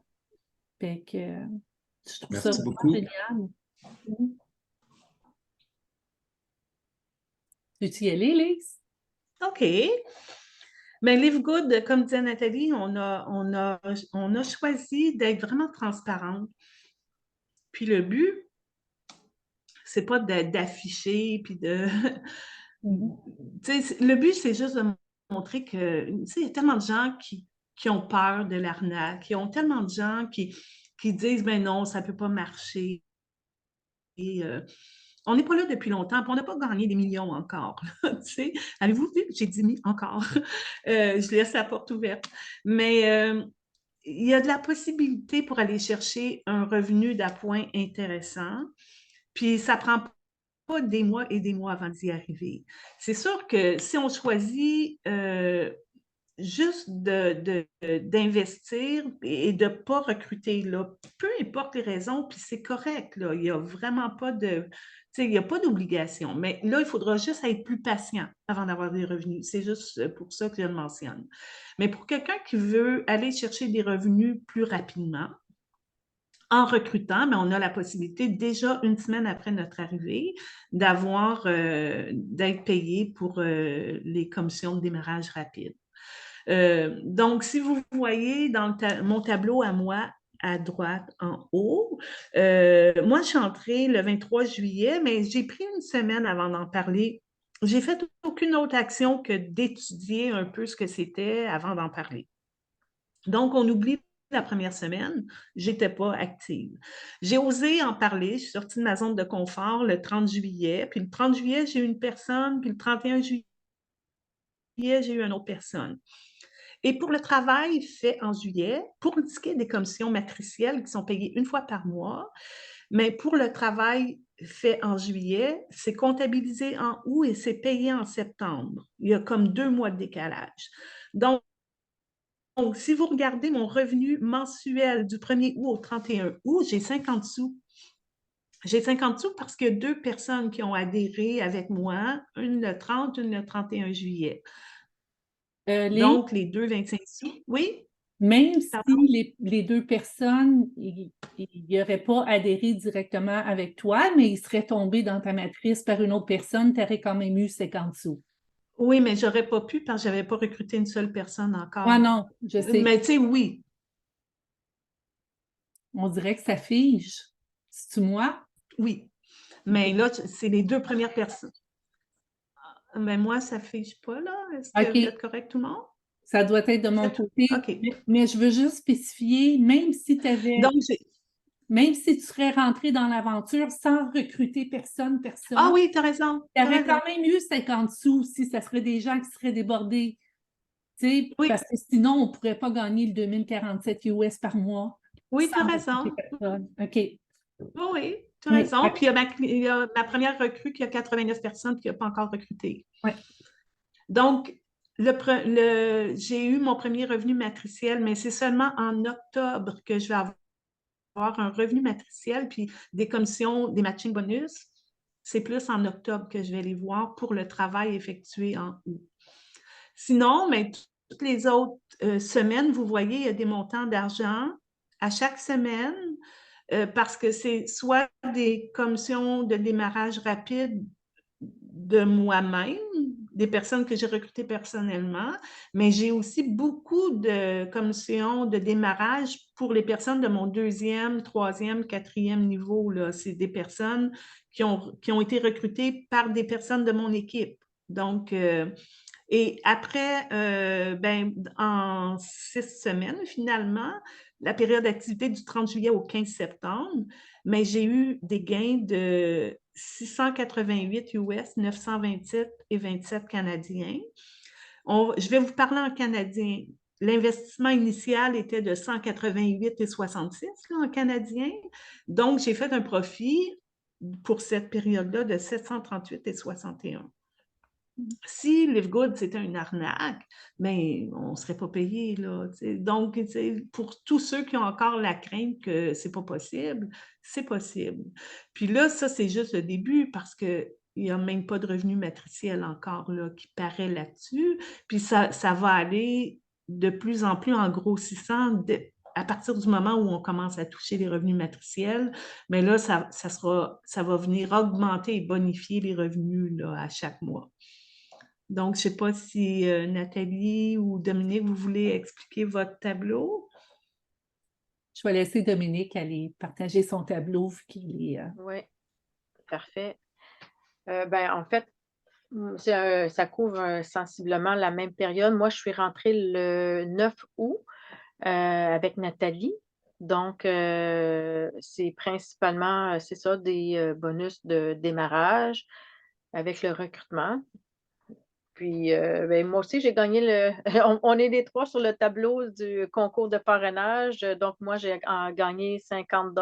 Fait que je trouve ça Merci vraiment beaucoup. génial. Veux-tu y aller, Lise? OK. Mais Live Good, comme disait Nathalie, on a choisi d'être vraiment transparente. Puis le but, c'est pas d'afficher, puis de... Le but, c'est juste de montrer que, il y a tellement de gens qui ont peur de l'arnaque, il y a tellement de gens qui disent, ben non, ça peut pas marcher. Et, on n'est pas là depuis longtemps, puis on n'a pas gagné des millions encore. Avez-vous vu? J'ai dit encore. Je laisse la porte ouverte. Mais il y a de la possibilité pour aller chercher un revenu d'appoint intéressant. Puis ça prend pas des mois et des mois avant d'y arriver. C'est sûr que si on choisit juste d'investir et de ne pas recruter, là, peu importe les raisons, puis c'est correct, là, il n'y a vraiment pas il n'y a pas d'obligation. Mais là, il faudra juste être plus patient avant d'avoir des revenus. C'est juste pour ça que je le mentionne. Mais pour quelqu'un qui veut aller chercher des revenus plus rapidement, en recrutant, mais on a la possibilité déjà une semaine après notre arrivée d'être payé pour les commissions de démarrage rapide. Donc, si vous voyez dans mon tableau à moi, à droite en haut, moi, je suis entrée le 23 juillet, mais j'ai pris une semaine avant d'en parler. J'ai fait aucune autre action que d'étudier un peu ce que c'était avant d'en parler. Donc, on oublie la première semaine, je n'étais pas active. J'ai osé en parler, je suis sortie de ma zone de confort le 30 juillet, puis le 30 juillet, j'ai eu une personne, puis le 31 juillet, j'ai eu une autre personne. Et pour le travail fait en juillet, pour ce qui est des commissions matricielles qui sont payées une fois par mois, mais pour le travail fait en juillet, c'est comptabilisé en août et c'est payé en septembre. Il y a comme 2 mois de décalage. Donc, si vous regardez mon revenu mensuel du 1er août au 31 août, j'ai 50 sous. J'ai 50 sous parce qu'il y a 2 personnes qui ont adhéré avec moi, une le 30, une le 31 juillet. Donc, les deux, 25 sous. Oui? Même si les 2 personnes, ils n'auraient pas adhéré directement avec toi, mais ils seraient tombés dans ta matrice par une autre personne, tu aurais quand même eu 50 sous. Oui, mais je n'aurais pas pu parce que je n'avais pas recruté une seule personne encore. Ah non, je sais. Mais tu sais, oui. On dirait que ça fige. C'est-tu moi? Oui. Mais là, c'est les 2 premières personnes. Mais moi, ça ne fige pas, là. Est-ce que vous êtes correct, tout le monde? Ça doit être de mon côté. OK. Mais je veux juste spécifier, même si tu avais. Donc, même si tu serais rentré dans l'aventure sans recruter personne, ah oui, tu as raison. Tu aurais quand même eu 50 sous si ça serait des gens qui seraient débordés. Oui. Parce que sinon, on ne pourrait pas gagner le 2047 US par mois. Oui, tu as 100 raison. personnes. OK. Oui, oui, tu as Oui. raison. Puis il y a ma première recrue qui a 89 personnes qui n'a pas encore recruté. Oui. Donc, j'ai eu mon premier revenu matriciel, mais c'est seulement en octobre que je vais avoir un revenu matriciel, puis des commissions, des matching bonus. C'est plus en octobre que je vais les voir pour le travail effectué en août. Sinon, mais toutes les autres semaines, vous voyez, il y a des montants d'argent à chaque semaine parce que c'est soit des commissions de démarrage rapide de moi-même, des personnes que j'ai recrutées personnellement, mais j'ai aussi beaucoup de commissions de démarrage pour les personnes de mon 2e, 3e, 4e niveau. C'est des personnes qui ont été recrutées par des personnes de mon équipe. Donc, et après, en 6 semaines, finalement, la période d'activité du 30 juillet au 15 septembre, mais j'ai eu des gains de 688 US, 927 et 27 canadiens. Je vais vous parler en canadien. L'investissement initial était de 188,66 en canadien. Donc, j'ai fait un profit pour cette période-là de 738,61. Si Livegood, c'était une arnaque, mais on ne serait pas payé, là. Donc, pour tous ceux qui ont encore la crainte que c'est pas possible, c'est possible. Puis là, ça, c'est juste le début parce qu'il n'y a même pas de revenu matriciel encore là, qui paraît là-dessus. Puis ça va aller de plus en plus en grossissant à partir du moment où on commence à toucher les revenus matriciels. Mais là, ça va venir augmenter et bonifier les revenus là, à chaque mois. Donc, je ne sais pas si Nathalie ou Dominique, vous voulez expliquer votre tableau? Je vais laisser Dominique aller partager son tableau vu qu'il est... Oui, parfait. En fait, ça couvre sensiblement la même période. Moi, je suis rentrée le 9 août avec Nathalie. Donc, c'est principalement, c'est ça, des bonus de démarrage avec le recrutement. Puis, moi aussi, j'ai gagné on est les 3 sur le tableau du concours de parrainage. Donc, moi, j'ai gagné 50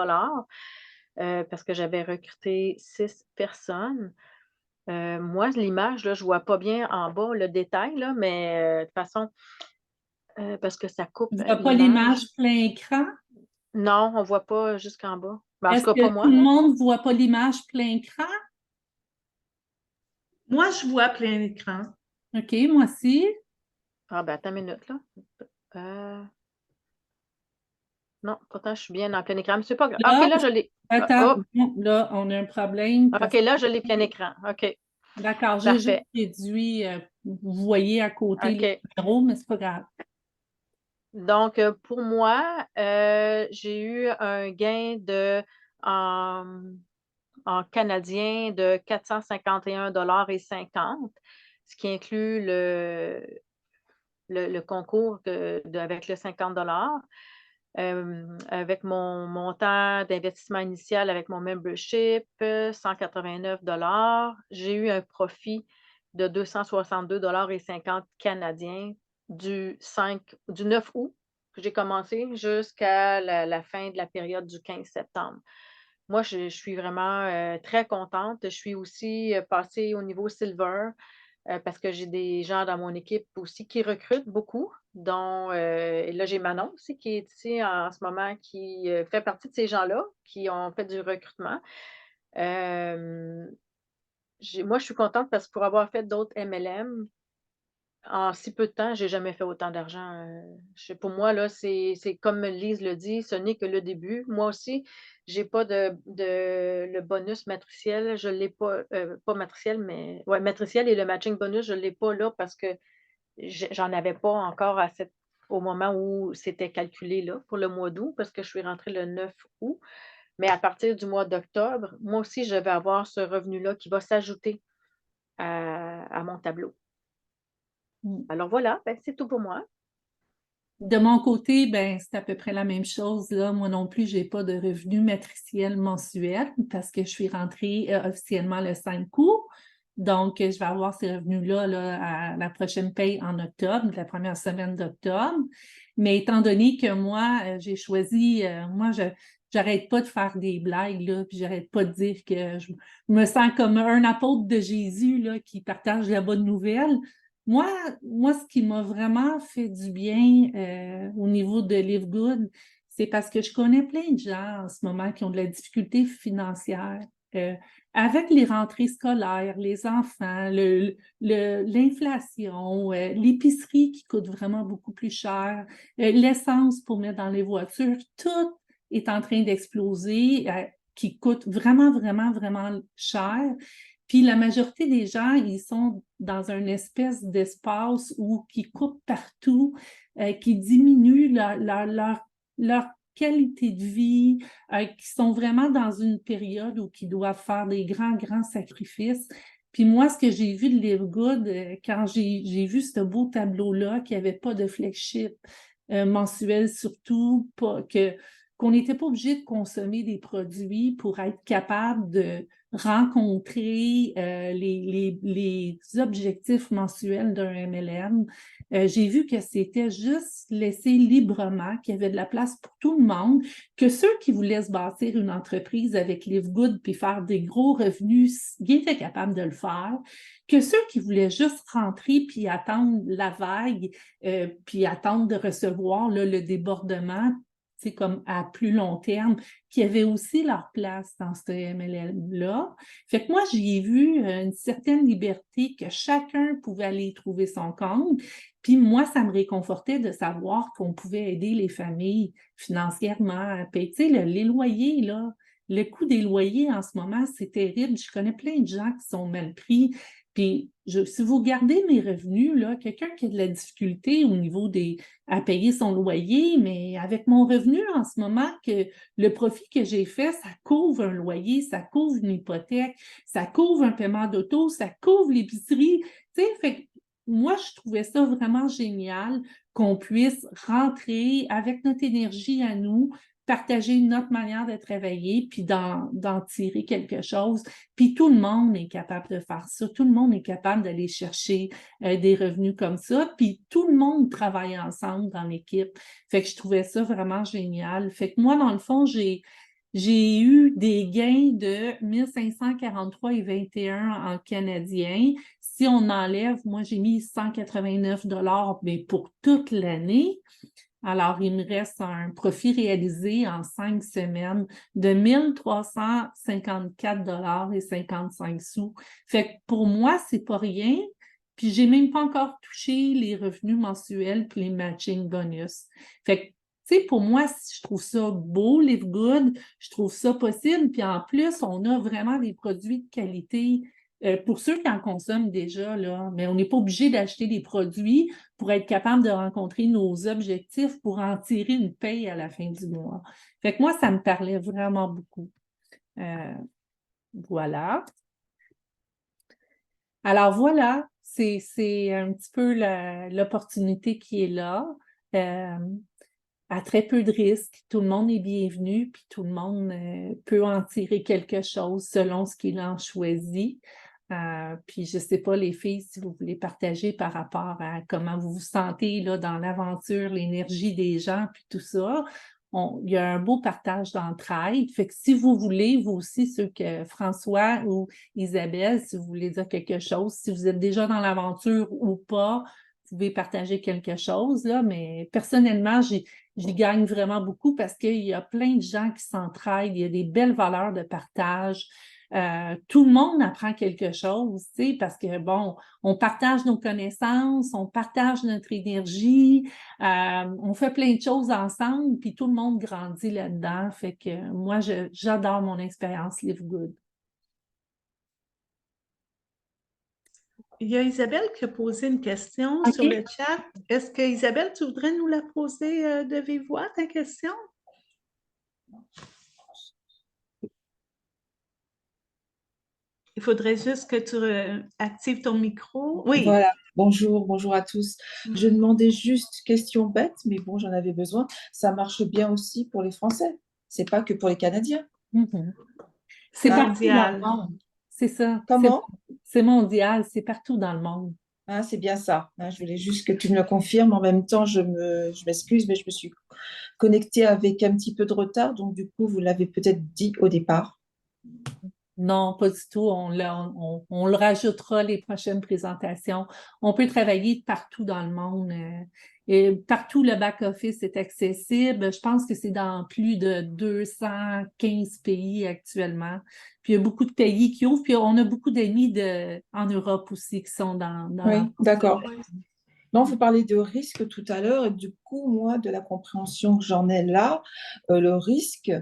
parce que j'avais recruté 6 personnes. Moi, l'image, là, je ne vois pas bien en bas le détail, là, mais de toute façon, parce que ça coupe Tu ne vois pas l'image. l'image plein écran? Non, on ne voit pas jusqu'en bas. En Est-ce tout cas, pas que moi. tout le monde ne voit pas l'image plein écran? Moi, je vois plein écran. OK, moi aussi. Attends une minute, là. Non, pourtant, je suis bien en plein écran, mais c'est pas grave. Là, OK, là, je l'ai. attends, Oh, là, on a un problème. OK, là, je l'ai plein écran. OK, D'accord, j'ai juste parfait. réduit, vous voyez à côté les OK. numéros, mais c'est pas grave. Donc, pour moi, j'ai eu un gain en canadien de 451,50 $, ce qui inclut le concours avec le 50 $. Avec mon montant d'investissement initial avec mon membership, 189 $. J'ai eu un profit de 262,50 $ canadiens du 9 août que j'ai commencé jusqu'à la fin de la période du 15 septembre. Moi, je suis vraiment très contente. Je suis aussi passée au niveau silver parce que j'ai des gens dans mon équipe aussi qui recrutent beaucoup, dont et là, j'ai Manon aussi qui est ici en ce moment, qui fait partie de ces gens-là qui ont fait du recrutement. Moi, je suis contente parce que pour avoir fait d'autres MLM, en si peu de temps, j'ai jamais fait autant d'argent. Pour moi, là, c'est comme Lise le dit, ce n'est que le début. Moi aussi, j'ai pas le bonus matriciel. Je l'ai pas matriciel, mais ouais, matriciel et le matching bonus, je l'ai pas là parce que j'en avais pas encore au moment où c'était calculé là pour le mois d'août parce que je suis rentrée le 9 août. Mais à partir du mois d'octobre, moi aussi, je vais avoir ce revenu-là qui va s'ajouter à mon tableau. Alors voilà, c'est tout pour moi. De mon côté, c'est à peu près la même chose. Là. Moi non plus, je n'ai pas de revenu matriciel mensuel parce que je suis rentrée officiellement le 5 août. Donc, je vais avoir ces revenus-là là, à la prochaine paye en octobre, la première semaine d'octobre. Mais étant donné que moi, j'ai choisi, j'arrête pas de faire des blagues, là, puis j'arrête pas de dire que je me sens comme un apôtre de Jésus, là, qui partage la bonne nouvelle. Moi, ce qui m'a vraiment fait du bien au niveau de Live Good, c'est parce que je connais plein de gens en ce moment qui ont de la difficulté financière. Avec les rentrées scolaires, les enfants, l'inflation, l'épicerie qui coûte vraiment beaucoup plus cher, l'essence pour mettre dans les voitures, tout est en train d'exploser, qui coûte vraiment, vraiment, vraiment cher. Puis la majorité des gens, ils sont dans une espèce d'espace qui coupent partout, qui diminuent leur qualité de vie, qui sont vraiment dans une période où ils doivent faire des grands, grands sacrifices. Puis moi, ce que j'ai vu de Live Good, quand j'ai vu ce beau tableau-là, qu'il n'y avait pas de flagship mensuel, surtout, qu'on n'était pas obligé de consommer des produits pour être capable de rencontrer les objectifs mensuels d'un MLM. J'ai vu que c'était juste laissé librement, qu'il y avait de la place pour tout le monde, que ceux qui voulaient se bâtir une entreprise avec Live Good puis faire des gros revenus, ils étaient capables de le faire, que ceux qui voulaient juste rentrer puis attendre la vague, puis attendre de recevoir là, le débordement, c'est comme à plus long terme, qui avaient aussi leur place dans ce MLM-là. Fait que moi, j'y ai vu une certaine liberté que chacun pouvait aller trouver son compte. Puis moi, ça me réconfortait de savoir qu'on pouvait aider les familles financièrement à payer. Tu sais, les loyers, là, le coût des loyers en ce moment, c'est terrible. Je connais plein de gens qui sont mal pris. Puis, si vous regardez mes revenus, là, quelqu'un qui a de la difficulté au niveau à payer son loyer, mais avec mon revenu en ce moment, que le profit que j'ai fait, ça couvre un loyer, ça couvre une hypothèque, ça couvre un paiement d'auto, ça couvre l'épicerie. Tu sais, fait que moi, je trouvais ça vraiment génial qu'on puisse rentrer avec notre énergie à nous, partager notre manière de travailler, puis d'en tirer quelque chose. Puis tout le monde est capable de faire ça. Tout le monde est capable d'aller chercher des revenus comme ça. Puis tout le monde travaille ensemble dans l'équipe. Fait que je trouvais ça vraiment génial. Fait que moi, dans le fond, j'ai eu des gains de 1543,21 en canadien. Si on enlève, moi, j'ai mis 189 $ mais pour toute l'année. Alors, il me reste un profit réalisé en 5 semaines de 1354,55 $. Fait que pour moi, c'est pas rien. Puis, j'ai même pas encore touché les revenus mensuels puis les matching bonus. Fait que, tu sais, pour moi, je trouve ça beau, Live Good. Je trouve ça possible. Puis, en plus, on a vraiment des produits de qualité. Pour ceux qui en consomment déjà, là, mais on n'est pas obligé d'acheter des produits pour être capable de rencontrer nos objectifs pour en tirer une paye à la fin du mois. Fait que moi, ça me parlait vraiment beaucoup. Voilà. Alors voilà, c'est un petit peu l'opportunité qui est là. À très peu de risques, tout le monde est bienvenu, puis tout le monde peut en tirer quelque chose selon ce qu'il en choisit. Puis je ne sais pas, les filles, si vous voulez partager par rapport à comment vous vous sentez là, dans l'aventure, l'énergie des gens, puis tout ça. Il y a un beau partage d'entraide. Fait que si vous voulez, vous aussi, ceux que François ou Isabelle, si vous voulez dire quelque chose, si vous êtes déjà dans l'aventure ou pas, vous pouvez partager quelque chose, là, mais personnellement, j'y gagne vraiment beaucoup parce qu'il y a plein de gens qui s'entraident, il y a des belles valeurs de partage. Tout le monde apprend quelque chose, tu sais, parce que, bon, on partage nos connaissances, on partage notre énergie, on fait plein de choses ensemble, puis tout le monde grandit là-dedans. Fait que moi, j'adore mon expérience Live Good. Il y a Isabelle qui a posé une question sur le chat. Est-ce que, Isabelle, tu voudrais nous la poser de vive voix, ta question? Il faudrait juste que tu actives ton micro. Oui. Voilà. Bonjour à tous. Je demandais juste question bête, mais bon, j'en avais besoin. Ça marche bien aussi pour les Français. C'est pas que pour les Canadiens. C'est partout dans Mondial. le monde. C'est ça. Comment? C'est mondial, c'est partout dans le monde. Hein, c'est bien ça. Hein, je voulais juste que tu me le confirmes. En même temps, je m'excuse, mais je me suis connectée avec un petit peu de retard. Donc, du coup, vous l'avez peut-être dit au départ. Non, pas du tout. On le rajoutera les prochaines présentations. On peut travailler partout dans le monde. Et partout, le back-office est accessible. Je pense que c'est dans plus de 215 pays actuellement. Puis il y a beaucoup de pays qui ouvrent. Puis on a beaucoup d'amis en Europe aussi qui sont dans Oui, d'accord. Oui. Non, vous parlez de risque tout à l'heure, et du coup, moi, de la compréhension que j'en ai là, le risque,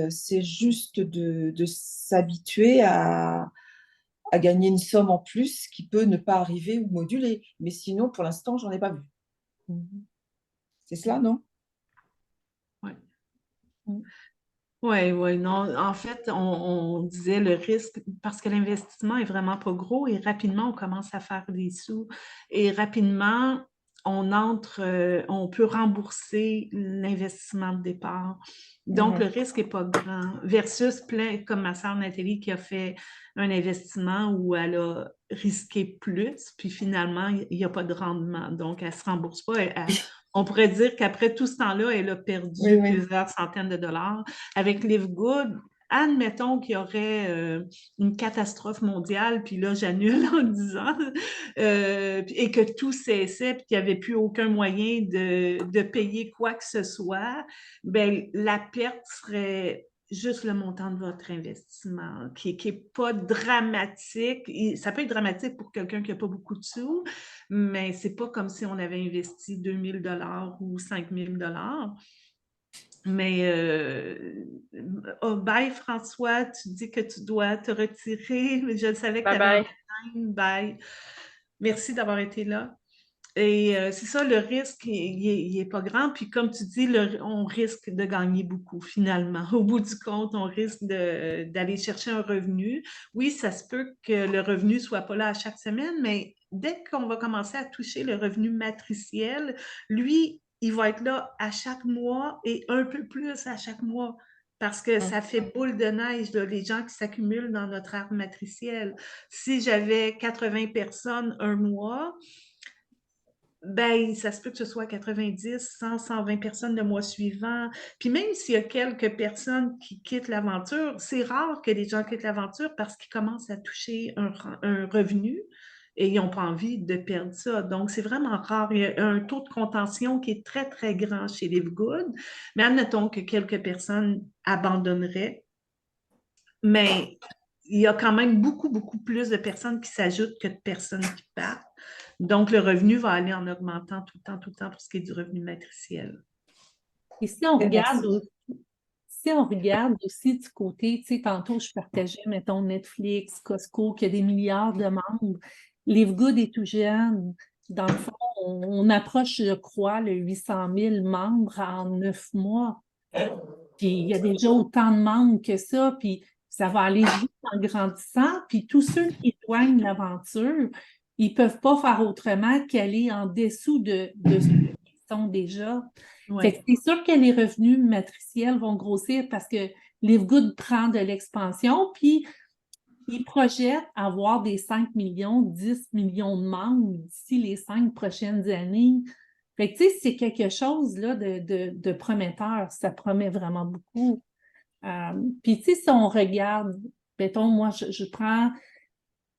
c'est juste de s'habituer à gagner une somme en plus qui peut ne pas arriver ou moduler. Mais sinon, pour l'instant, j'en ai pas vu. Mhm. C'est cela, non? Ouais. Mhm. Oui, oui, non. En fait, on disait le risque parce que l'investissement est vraiment pas gros et rapidement, on commence à faire des sous et rapidement, on peut rembourser l'investissement de départ. Donc, le risque n'est pas grand versus plein, comme ma sœur Nathalie qui a fait un investissement où elle a risqué plus, puis finalement, il n'y a pas de rendement. Donc, elle ne se rembourse pas. On pourrait dire qu'après tout ce temps-là, elle a Oui, perdu oui. plusieurs centaines de dollars. Avec Live Good, admettons qu'il y aurait une catastrophe mondiale, puis là, j'annule en disant, et que tout cessait, puis qu'il n'y avait plus aucun moyen de payer quoi que ce soit, ben la perte serait juste le montant de votre investissement, qui n'est pas dramatique. Ça peut être dramatique pour quelqu'un qui n'a pas beaucoup de sous, mais c'est pas comme si on avait investi 2000 dollars ou 5000 dollars. Mais oh, bye François, tu dis que tu dois te retirer, mais je savais que tu Bye avais un bye. deadline. Bye. Merci d'avoir été là. Et c'est ça, le risque, il est pas grand. Puis comme tu dis, on risque de gagner beaucoup finalement. Au bout du compte, on risque d'aller chercher un revenu. Oui, ça se peut que le revenu soit pas là à chaque semaine, mais dès qu'on va commencer à toucher le revenu matriciel, lui, il va être là à chaque mois et un peu plus à chaque mois. Parce que ça fait boule de neige, là, les gens qui s'accumulent dans notre arbre matriciel. Si j'avais 80 personnes un mois, ben, ça se peut que ce soit 90, 100, 120 personnes le mois suivant. Puis même s'il y a quelques personnes qui quittent l'aventure, c'est rare que les gens quittent l'aventure parce qu'ils commencent à toucher un revenu et ils n'ont pas envie de perdre ça. Donc, c'est vraiment rare. Il y a un taux de contention qui est très, très grand chez Live Good. Mais admettons que quelques personnes abandonneraient. Mais il y a quand même beaucoup, beaucoup plus de personnes qui s'ajoutent que de personnes qui partent. Donc, le revenu va aller en augmentant tout le temps pour ce qui est du revenu matriciel. Et si on regarde Merci. Si on regarde aussi du côté, tu sais, tantôt je partageais, mettons, Netflix, Costco, qui a des milliards de membres. Live Good est tout jeune. Dans le fond, on approche, je crois, le 800 000 membres en 9 mois. Puis il y a déjà autant de membres que ça, puis ça va aller vite en grandissant. Puis tous ceux qui joignent l'aventure, ils ne peuvent pas faire autrement qu'aller en dessous de ce qu'ils sont déjà. Fait que Oui, c'est sûr que les revenus matriciels vont grossir parce que Live Good prend de l'expansion, puis ils projettent avoir des 5 millions, 10 millions de membres d'ici les 5 prochaines années. Fait que, tu sais, c'est quelque chose là, de prometteur. Ça promet vraiment beaucoup. Puis, tu sais, si on regarde, mettons, moi, je prends...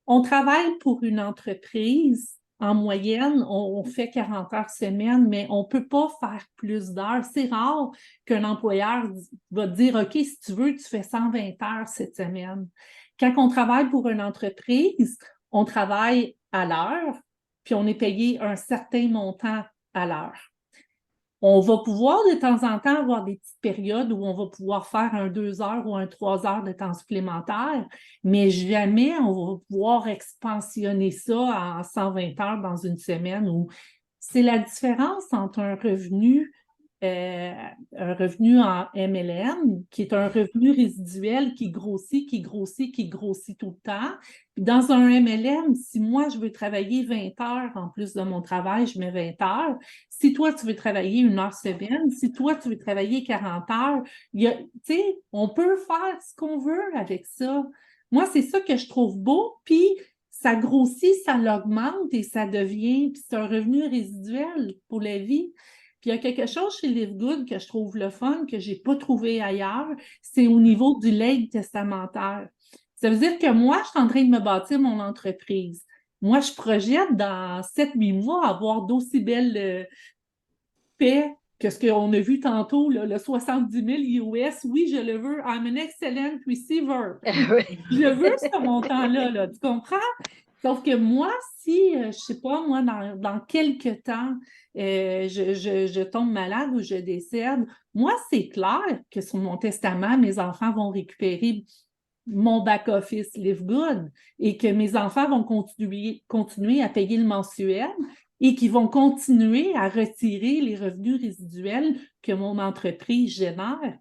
On travaille pour une entreprise. En moyenne, on fait 40 heures semaine, mais on ne peut pas faire plus d'heures. C'est rare qu'un employeur va te dire, OK, si tu veux, tu fais 120 heures cette semaine. Quand on travaille pour une entreprise, on travaille à l'heure, puis on est payé un certain montant à l'heure. On va pouvoir de temps en temps avoir des petites périodes où on va pouvoir faire un 2 heures ou un 3 heures de temps supplémentaire, mais jamais on va pouvoir expansionner ça en 120 heures dans une semaine. C'est la différence entre un revenu en MLM, qui est un revenu résiduel qui grossit, qui grossit, qui grossit tout le temps. Puis dans un MLM, si moi, je veux travailler 20 heures en plus de mon travail, je mets 20 heures. Si toi, tu veux travailler 1 heure semaine, si toi, tu veux travailler 40 heures, on peut faire ce qu'on veut avec ça. Moi, c'est ça que je trouve beau. Puis, ça grossit, ça l'augmente et ça devient, puis c'est un revenu résiduel pour la vie. Puis il y a quelque chose chez Live Good que je trouve le fun, que je n'ai pas trouvé ailleurs, c'est au niveau du legs testamentaire. Ça veut dire que moi, je suis en train de me bâtir mon entreprise. Moi, je projette dans 7-8 mois avoir d'aussi belles paix que ce qu'on a vu tantôt, là, le 70 000 US. Oui, je le veux. I'm an excellent receiver. Je veux ce montant-là, là, tu comprends? Sauf que moi, si, je ne sais pas, moi, dans quelques temps, je tombe malade ou je décède, moi, c'est clair que sur mon testament, mes enfants vont récupérer mon back-office Live Good et que mes enfants vont continuer à payer le mensuel et qui vont continuer à retirer les revenus résiduels que mon entreprise génère.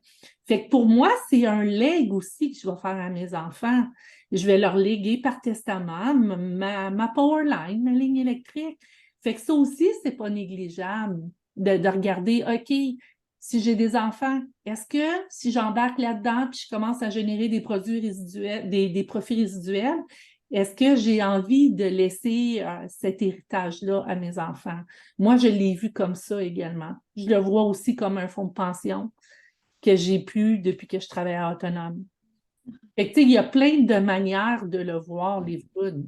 Fait que pour moi, c'est un legs aussi que je vais faire à mes enfants. Je vais leur léguer par testament ma power line, ma ligne électrique. Fait que ça aussi, c'est pas négligeable de regarder, OK, si j'ai des enfants, est-ce que si j'embarque là-dedans puis je commence à générer des produits résiduels, des profits résiduels, est-ce que j'ai envie de laisser cet héritage-là à mes enfants? Moi, je l'ai vu comme ça également. Je le vois aussi comme un fonds de pension que j'ai pu depuis que je travaille à Autonome. Fait que, il y a plein de manières de le voir, Live Good.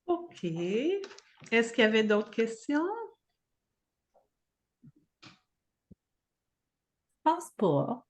OK. Est-ce qu'il y avait d'autres questions? Je pense pas.